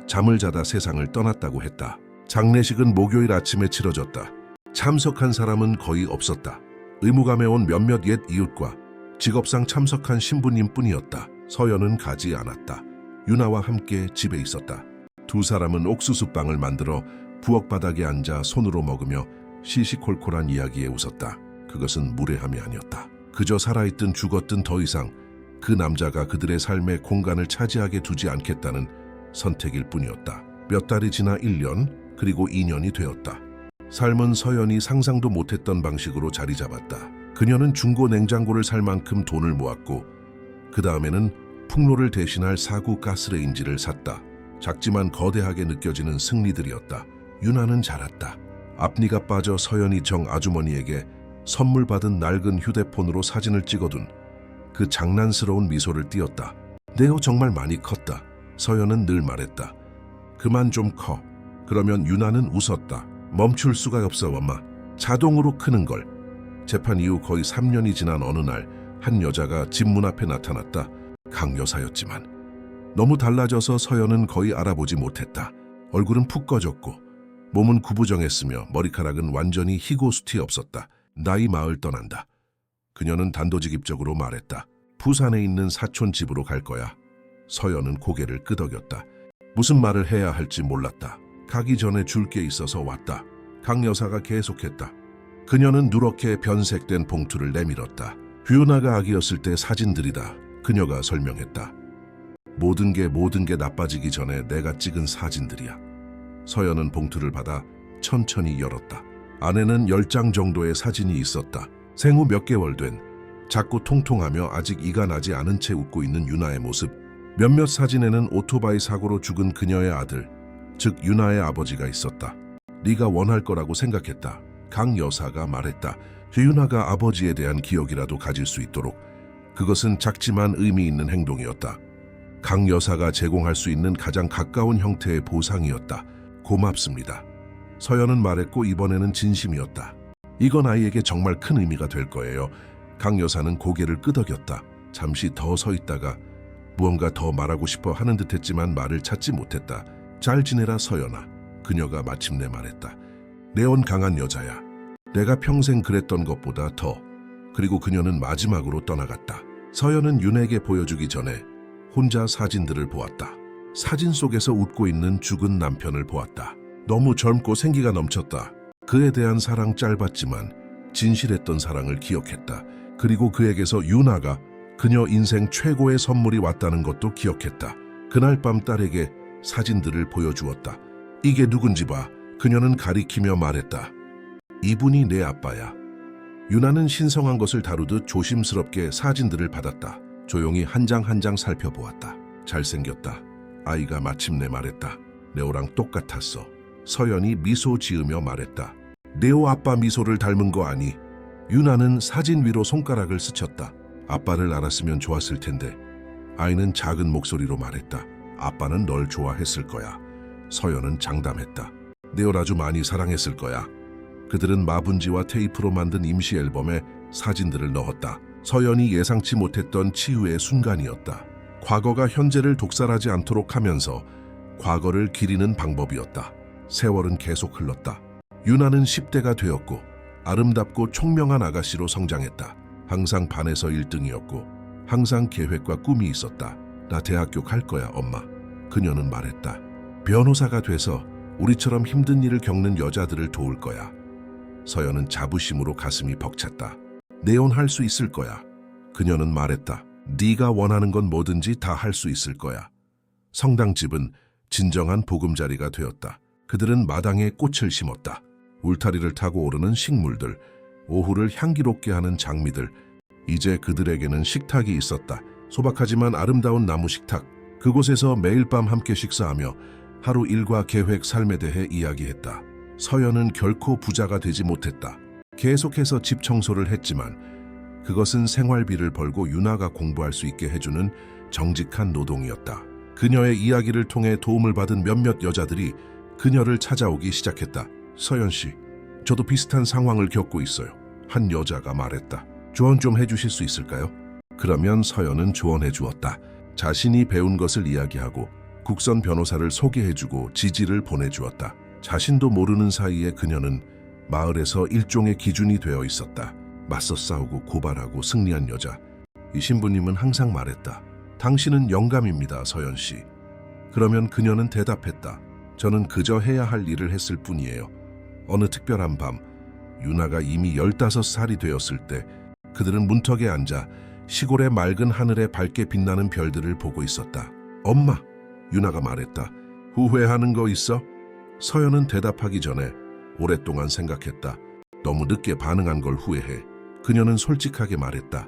잠을 자다 세상을 떠났다고 했다. 장례식은 목요일 아침에 치러졌다. 참석한 사람은 거의 없었다. 의무감에 온 몇몇 옛 이웃과 직업상 참석한 신부님뿐이었다. 서연은 가지 않았다. 유나와 함께 집에 있었다. 두 사람은 옥수수빵을 만들어 부엌 바닥에 앉아 손으로 먹으며 시시콜콜한 이야기에 웃었다. 그것은 무례함이 아니었다. 그저 살아있든 죽었든 더 이상 그 남자가 그들의 삶에 공간을 차지하게 두지 않겠다는 선택일 뿐이었다. 몇 달이 지나 1년, 그리고 2년이 되었다. 삶은 서연이 상상도 못했던 방식으로 자리 잡았다. 그녀는 중고 냉장고를 살 만큼 돈을 모았고 그 다음에는 풍로를 대신할 사구 가스레인지를 샀다. 작지만 거대하게 느껴지는 승리들이었다. 유나는 자랐다. 앞니가 빠져 서연이 정 아주머니에게 선물 받은 낡은 휴대폰으로 사진을 찍어둔 그 장난스러운 미소를 띄었다. 네오 정말 많이 컸다. 서연은 늘 말했다. 그만 좀 커. 그러면 유나는 웃었다. 멈출 수가 없어 엄마. 자동으로 크는 걸. 재판 이후 거의 3년이 지난 어느 날 한 여자가 집 문 앞에 나타났다. 강 여사였지만 너무 달라져서 서연은 거의 알아보지 못했다. 얼굴은 푹 꺼졌고 몸은 구부정했으며 머리카락은 완전히 희고 숱이 없었다. 나이 마을 떠난다. 그녀는 단도직입적으로 말했다. 부산에 있는 사촌 집으로 갈 거야. 서연은 고개를 끄덕였다. 무슨 말을 해야 할지 몰랐다. 가기 전에 줄 게 있어서 왔다. 강 여사가 계속했다. 그녀는 누렇게 변색된 봉투를 내밀었다. 유나가 아기였을 때 사진들이다. 그녀가 설명했다. 모든 게 나빠지기 전에 내가 찍은 사진들이야. 서연은 봉투를 받아 천천히 열었다. 안에는 10장 정도의 사진이 있었다. 생후 몇 개월 된, 작고 통통하며 아직 이가 나지 않은 채 웃고 있는 유나의 모습. 몇몇 사진에는 오토바이 사고로 죽은 그녀의 아들, 즉 유나의 아버지가 있었다. 네가 원할 거라고 생각했다. 강 여사가 말했다. 유나가 아버지에 대한 기억이라도 가질 수 있도록. 그것은 작지만 의미 있는 행동이었다. 강 여사가 제공할 수 있는 가장 가까운 형태의 보상이었다. 고맙습니다. 서연은 말했고 이번에는 진심이었다. 이건 아이에게 정말 큰 의미가 될 거예요. 강 여사는 고개를 끄덕였다. 잠시 더 서 있다가 무언가 더 말하고 싶어 하는 듯했지만 말을 찾지 못했다. 잘 지내라 서연아. 그녀가 마침내 말했다. 내온 강한 여자야. 내가 평생 그랬던 것보다 더. 그리고 그녀는 마지막으로 떠나갔다. 서연은 윤에게 보여주기 전에 혼자 사진들을 보았다. 사진 속에서 웃고 있는 죽은 남편을 보았다. 너무 젊고 생기가 넘쳤다. 그에 대한 사랑 짧았지만 진실했던 사랑을 기억했다. 그리고 그에게서 유나가 그녀 인생 최고의 선물이 왔다는 것도 기억했다. 그날 밤 딸에게 사진들을 보여주었다. 이게 누군지 봐. 그녀는 가리키며 말했다. 이분이 내 아빠야. 유나는 신성한 것을 다루듯 조심스럽게 사진들을 받았다. 조용히 한 장 한 장 살펴보았다. 잘생겼다. 아이가 마침내 말했다. 네오랑 똑같았어. 서연이 미소 지으며 말했다. 네오 아빠 미소를 닮은 거 아니? 유나는 사진 위로 손가락을 스쳤다. 아빠를 알았으면 좋았을 텐데. 아이는 작은 목소리로 말했다. 아빠는 널 좋아했을 거야. 서연은 장담했다. 네오를 아주 많이 사랑했을 거야. 그들은 마분지와 테이프로 만든 임시 앨범에 사진들을 넣었다. 서연이 예상치 못했던 치유의 순간이었다. 과거가 현재를 독살하지 않도록 하면서 과거를 기리는 방법이었다. 세월은 계속 흘렀다. 유나는 10대가 되었고 아름답고 총명한 아가씨로 성장했다. 항상 반에서 1등이었고 항상 계획과 꿈이 있었다. 나 대학교 갈 거야 엄마. 그녀는 말했다. 변호사가 돼서 우리처럼 힘든 일을 겪는 여자들을 도울 거야. 서연은 자부심으로 가슴이 벅찼다. 네온 할 수 있을 거야. 그녀는 말했다. 네가 원하는 건 뭐든지 다 할 수 있을 거야. 성당집은 진정한 보금자리가 되었다. 그들은 마당에 꽃을 심었다. 울타리를 타고 오르는 식물들, 오후를 향기롭게 하는 장미들. 이제 그들에게는 식탁이 있었다. 소박하지만 아름다운 나무 식탁. 그곳에서 매일 밤 함께 식사하며 하루 일과 계획, 삶에 대해 이야기했다. 서연은 결코 부자가 되지 못했다. 계속해서 집 청소를 했지만 그것은 생활비를 벌고 유나가 공부할 수 있게 해주는 정직한 노동이었다. 그녀의 이야기를 통해 도움을 받은 몇몇 여자들이 그녀를 찾아오기 시작했다. 서연 씨, 저도 비슷한 상황을 겪고 있어요. 한 여자가 말했다. 조언 좀 해주실 수 있을까요? 그러면 서연은 조언해 주었다. 자신이 배운 것을 이야기하고 국선 변호사를 소개해주고 지지를 보내주었다. 자신도 모르는 사이에 그녀는 마을에서 일종의 기준이 되어 있었다. 맞서 싸우고 고발하고 승리한 여자. 이 신부님은 항상 말했다. 당신은 영감입니다, 서연 씨. 그러면 그녀는 대답했다. 저는 그저 해야 할 일을 했을 뿐이에요. 어느 특별한 밤, 유나가 이미 15살이 되었을 때 그들은 문턱에 앉아 시골의 맑은 하늘에 밝게 빛나는 별들을 보고 있었다. 엄마, 유나가 말했다. 후회하는 거 있어? 서연은 대답하기 전에 오랫동안 생각했다. 너무 늦게 반응한 걸 후회해. 그녀는 솔직하게 말했다.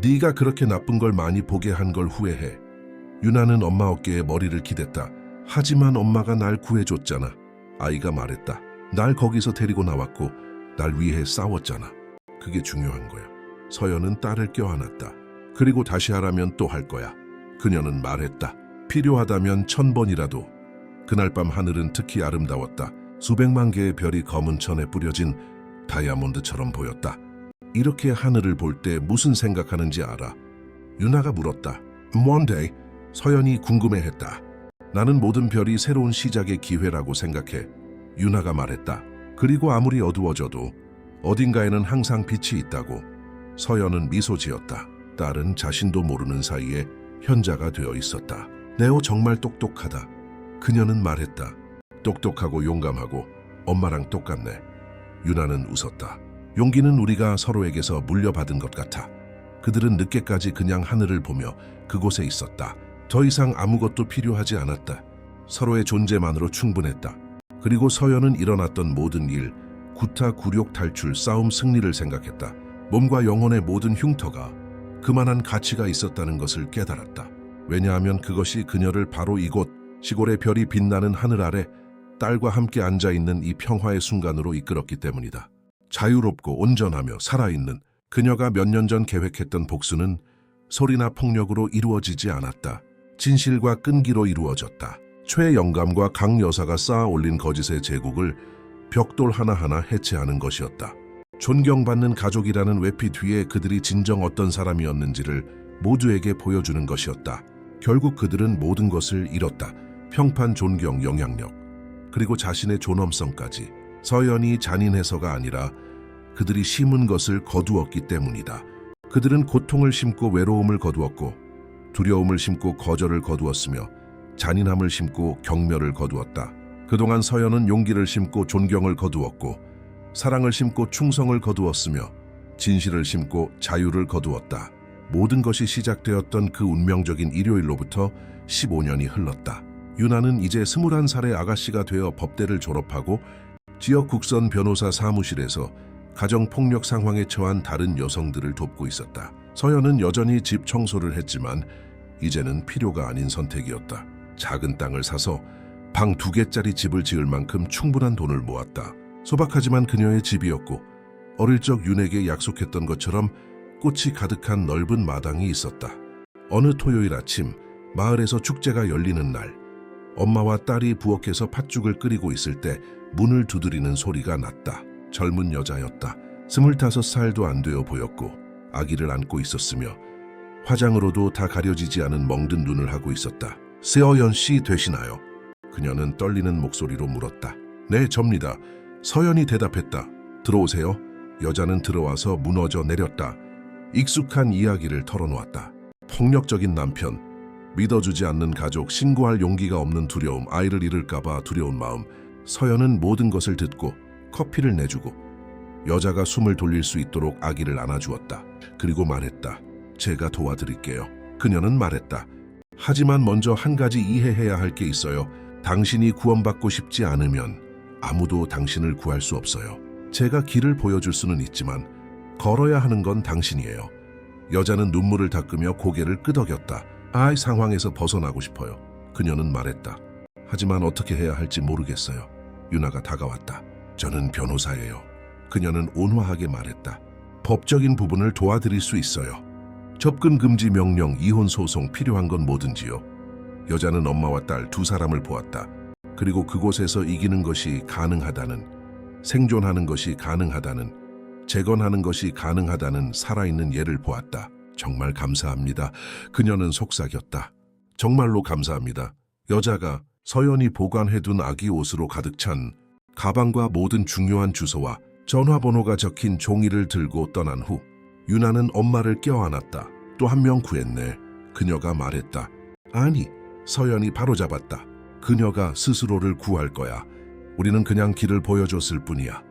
네가 그렇게 나쁜 걸 많이 보게 한 걸 후회해. 유나는 엄마 어깨에 머리를 기댔다. 하지만 엄마가 날 구해줬잖아. 아이가 말했다. 날 거기서 데리고 나왔고 날 위해 싸웠잖아. 그게 중요한 거야. 서연은 딸을 껴안았다. 그리고 다시 하라면 또 할 거야. 그녀는 말했다. 필요하다면 1000번이라도. 그날 밤 하늘은 특히 아름다웠다. 수백만 개의 별이 검은 천에 뿌려진 다이아몬드처럼 보였다. 이렇게 하늘을 볼 때 무슨 생각하는지 알아? 유나가 물었다. 뭔데? 서연이 궁금해했다. 나는 모든 별이 새로운 시작의 기회라고 생각해. 유나가 말했다. 그리고 아무리 어두워져도 어딘가에는 항상 빛이 있다고. 서연은 미소 지었다. 딸은 자신도 모르는 사이에 현자가 되어 있었다. 네오 정말 똑똑하다. 그녀는 말했다. 똑똑하고 용감하고 엄마랑 똑같네. 유나는 웃었다. 용기는 우리가 서로에게서 물려받은 것 같아. 그들은 늦게까지 그냥 하늘을 보며 그곳에 있었다. 더 이상 아무것도 필요하지 않았다. 서로의 존재만으로 충분했다. 그리고 서연은 일어났던 모든 일, 구타, 굴욕, 탈출, 싸움, 승리를 생각했다. 몸과 영혼의 모든 흉터가 그만한 가치가 있었다는 것을 깨달았다. 왜냐하면 그것이 그녀를 바로 이곳 시골의 별이 빛나는 하늘 아래 딸과 함께 앉아있는 이 평화의 순간으로 이끌었기 때문이다. 자유롭고 온전하며 살아있는 그녀가 몇 년 전 계획했던 복수는 소리나 폭력으로 이루어지지 않았다. 진실과 끈기로 이루어졌다. 최영감과 강 여사가 쌓아 올린 거짓의 제국을 벽돌 하나하나 해체하는 것이었다. 존경받는 가족이라는 외피 뒤에 그들이 진정 어떤 사람이었는지를 모두에게 보여주는 것이었다. 결국 그들은 모든 것을 잃었다. 평판, 존경, 영향력, 그리고 자신의 존엄성까지. 서연이 잔인해서가 아니라 그들이 심은 것을 거두었기 때문이다. 그들은 고통을 심고 외로움을 거두었고, 두려움을 심고 거절을 거두었으며, 잔인함을 심고 경멸을 거두었다. 그동안 서연은 용기를 심고 존경을 거두었고, 사랑을 심고 충성을 거두었으며, 진실을 심고 자유를 거두었다. 모든 것이 시작되었던 그 운명적인 일요일로부터 15년이 흘렀다. 유나는 이제 21살의 아가씨가 되어 법대를 졸업하고 지역 국선 변호사 사무실에서 가정폭력 상황에 처한 다른 여성들을 돕고 있었다. 서연은 여전히 집 청소를 했지만 이제는 필요가 아닌 선택이었다. 작은 땅을 사서 방 2개짜리 집을 지을 만큼 충분한 돈을 모았다. 소박하지만 그녀의 집이었고 어릴 적 윤에게 약속했던 것처럼 꽃이 가득한 넓은 마당이 있었다. 어느 토요일 아침 마을에서 축제가 열리는 날, 엄마와 딸이 부엌에서 팥죽을 끓이고 있을 때 문을 두드리는 소리가 났다. 젊은 여자였다. 25살도 안 되어 보였고 아기를 안고 있었으며 화장으로도 다 가려지지 않은 멍든 눈을 하고 있었다. 서연 씨 되시나요? 그녀는 떨리는 목소리로 물었다. 네, 접니다. 서연이 대답했다. 들어오세요. 여자는 들어와서 무너져 내렸다. 익숙한 이야기를 털어놓았다. 폭력적인 남편, 믿어주지 않는 가족, 신고할 용기가 없는 두려움, 아이를 잃을까봐 두려운 마음. 서연은 모든 것을 듣고 커피를 내주고 여자가 숨을 돌릴 수 있도록 아기를 안아주었다. 그리고 말했다. 제가 도와드릴게요. 그녀는 말했다. 하지만 먼저 한 가지 이해해야 할 게 있어요. 당신이 구원받고 싶지 않으면 아무도 당신을 구할 수 없어요. 제가 길을 보여줄 수는 있지만 걸어야 하는 건 당신이에요. 여자는 눈물을 닦으며 고개를 끄덕였다. 아이 상황에서 벗어나고 싶어요. 그녀는 말했다. 하지만 어떻게 해야 할지 모르겠어요. 유나가 다가왔다. 저는 변호사예요. 그녀는 온화하게 말했다. 법적인 부분을 도와드릴 수 있어요. 접근 금지 명령, 이혼 소송, 필요한 건 뭐든지요. 여자는 엄마와 딸 2사람을 보았다. 그리고 그곳에서 이기는 것이 가능하다는, 생존하는 것이 가능하다는, 재건하는 것이 가능하다는 살아있는 예를 보았다. 정말 감사합니다. 그녀는 속삭였다. 정말로 감사합니다. 여자가 서연이 보관해둔 아기 옷으로 가득 찬 가방과 모든 중요한 주소와 전화번호가 적힌 종이를 들고 떠난 후 유나는 엄마를 껴안았다. 또 한 명 구했네. 그녀가 말했다. 아니, 서연이 바로잡았다. 그녀가 스스로를 구할 거야. 우리는 그냥 길을 보여줬을 뿐이야.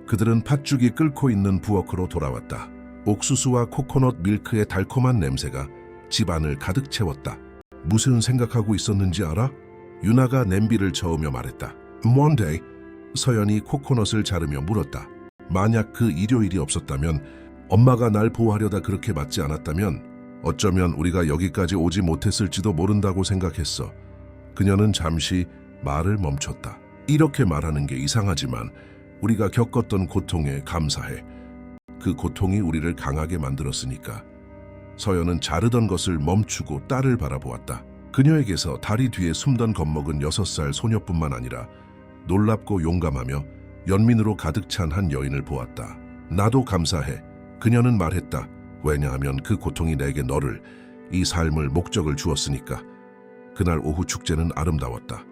그들은 팥죽이 끓고 있는 부엌으로 돌아왔다. 옥수수와 코코넛 밀크의 달콤한 냄새가 집안을 가득 채웠다. 무슨 생각하고 있었는지 알아? 유나가 냄비를 저으며 말했다. 뭔데? 서연이 코코넛을 자르며 물었다. 만약 그 일요일이 없었다면, 엄마가 날 보호하려다 그렇게 맞지 않았다면 어쩌면 우리가 여기까지 오지 못했을지도 모른다고 생각했어. 그녀는 잠시 말을 멈췄다. 이렇게 말하는 게 이상하지만 우리가 겪었던 고통에 감사해. 그 고통이 우리를 강하게 만들었으니까. 서연은 자르던 것을 멈추고 딸을 바라보았다. 그녀에게서 다리 뒤에 숨던 겁먹은 6살 소녀뿐만 아니라 놀랍고 용감하며 연민으로 가득 찬 한 여인을 보았다. 나도 감사해. 그녀는 말했다. 왜냐하면 그 고통이 내게 너를, 이 삶을, 목적을 주었으니까. 그날 오후 축제는 아름다웠다.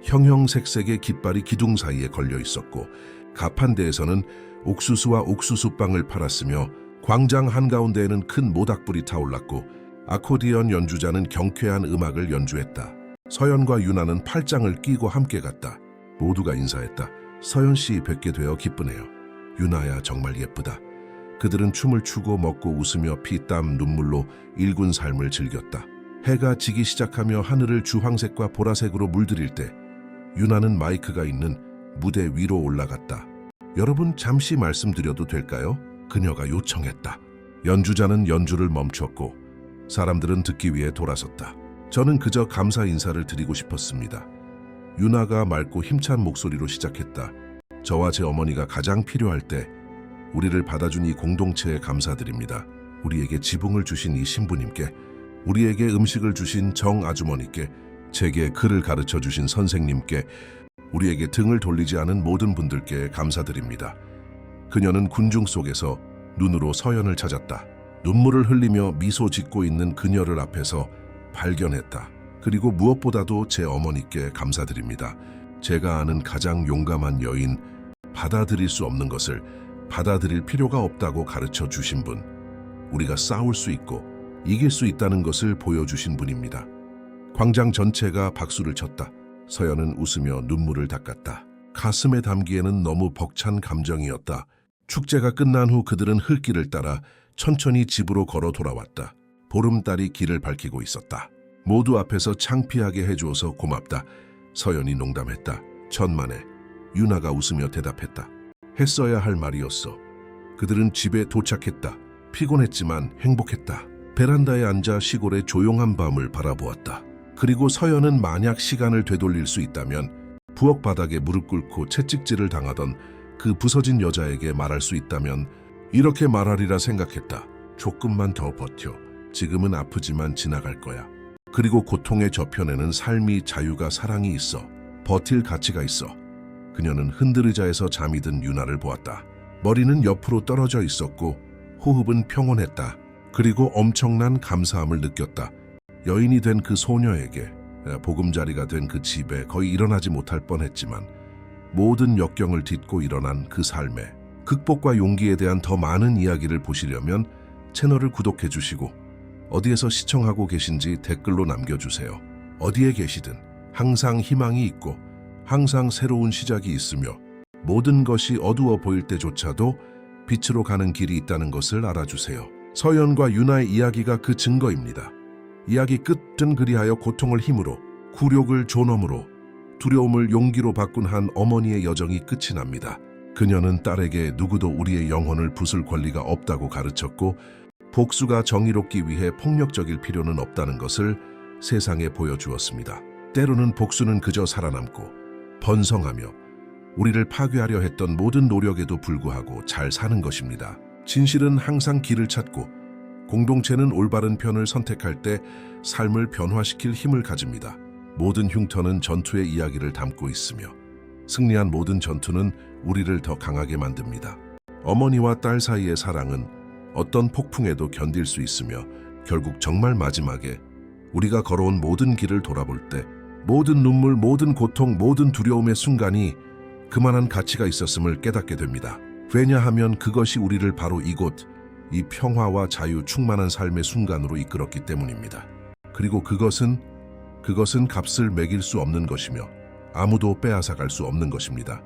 형형색색의 깃발이 기둥 사이에 걸려 있었고 가판대에서는 옥수수와 옥수수빵을 팔았으며 광장 한가운데에는 큰 모닥불이 타올랐고 아코디언 연주자는 경쾌한 음악을 연주했다. 서연과 유나는 팔짱을 끼고 함께 갔다. 모두가 인사했다. 서연 씨 뵙게 되어 기쁘네요. 유나야 정말 예쁘다. 그들은 춤을 추고 먹고 웃으며 피땀 눈물로 일군 삶을 즐겼다. 해가 지기 시작하며 하늘을 주황색과 보라색으로 물들일 때 유나는 마이크가 있는 무대 위로 올라갔다. 여러분 잠시 말씀드려도 될까요? 그녀가 요청했다. 연주자는 연주를 멈췄고 사람들은 듣기 위해 돌아섰다. 저는 그저 감사 인사를 드리고 싶었습니다. 유나가 맑고 힘찬 목소리로 시작했다. 저와 제 어머니가 가장 필요할 때 우리를 받아준 이 공동체에 감사드립니다. 우리에게 지붕을 주신 이 신부님께, 우리에게 음식을 주신 정 아주머니께, 제게 글을 가르쳐 주신 선생님께, 우리에게 등을 돌리지 않은 모든 분들께 감사드립니다. 그녀는 군중 속에서 눈으로 서연을 찾았다. 눈물을 흘리며 미소 짓고 있는 그녀를 앞에서 발견했다. 그리고 무엇보다도 제 어머니께 감사드립니다. 제가 아는 가장 용감한 여인, 받아들일 수 없는 것을 받아들일 필요가 없다고 가르쳐 주신 분, 우리가 싸울 수 있고 이길 수 있다는 것을 보여주신 분입니다. 광장 전체가 박수를 쳤다. 서연은 웃으며 눈물을 닦았다. 가슴에 담기에는 너무 벅찬 감정이었다. 축제가 끝난 후 그들은 흙길을 따라 천천히 집으로 걸어 돌아왔다. 보름달이 길을 밝히고 있었다. 모두 앞에서 창피하게 해주어서 고맙다. 서연이 농담했다. 천만에. 유나가 웃으며 대답했다. 했어야 할 말이었어. 그들은 집에 도착했다. 피곤했지만 행복했다. 베란다에 앉아 시골의 조용한 밤을 바라보았다. 그리고 서연은 만약 시간을 되돌릴 수 있다면 부엌 바닥에 무릎 꿇고 채찍질을 당하던 그 부서진 여자에게 말할 수 있다면 이렇게 말하리라 생각했다. 조금만 더 버텨. 지금은 아프지만 지나갈 거야. 그리고 고통의 저편에는 삶이, 자유가, 사랑이 있어. 버틸 가치가 있어. 그녀는 흔들의자에서 잠이 든 유나를 보았다. 머리는 옆으로 떨어져 있었고 호흡은 평온했다. 그리고 엄청난 감사함을 느꼈다. 여인이 된 그 소녀에게, 보금자리가 된 그 집에 거의 일어나지 못할 뻔했지만 모든 역경을 딛고 일어난 그 삶에, 극복과 용기에 대한 더 많은 이야기를 보시려면 채널을 구독해 주시고 어디에서 시청하고 계신지 댓글로 남겨주세요. 어디에 계시든 항상 희망이 있고 항상 새로운 시작이 있으며 모든 것이 어두워 보일 때조차도 빛으로 가는 길이 있다는 것을 알아주세요. 서연과 유나의 이야기가 그 증거입니다. 이야기 끝은 그리하여 고통을 힘으로, 굴욕을 존엄으로, 두려움을 용기로 바꾼 한 어머니의 여정이 끝이 납니다. 그녀는 딸에게 누구도 우리의 영혼을 부술 권리가 없다고 가르쳤고 복수가 정의롭기 위해 폭력적일 필요는 없다는 것을 세상에 보여주었습니다. 때로는 복수는 그저 살아남고 번성하며 우리를 파괴하려 했던 모든 노력에도 불구하고 잘 사는 것입니다. 진실은 항상 길을 찾고 공동체는 올바른 편을 선택할 때 삶을 변화시킬 힘을 가집니다. 모든 흉터는 전투의 이야기를 담고 있으며 승리한 모든 전투는 우리를 더 강하게 만듭니다. 어머니와 딸 사이의 사랑은 어떤 폭풍에도 견딜 수 있으며 결국 정말 마지막에 우리가 걸어온 모든 길을 돌아볼 때 모든 눈물, 모든 고통, 모든 두려움의 순간이 그만한 가치가 있었음을 깨닫게 됩니다. 왜냐하면 그것이 우리를 바로 이곳, 이 평화와 자유 충만한 삶의 순간으로 이끌었기 때문입니다. 그리고 그것은 값을 매길 수 없는 것이며 아무도 빼앗아갈 수 없는 것입니다.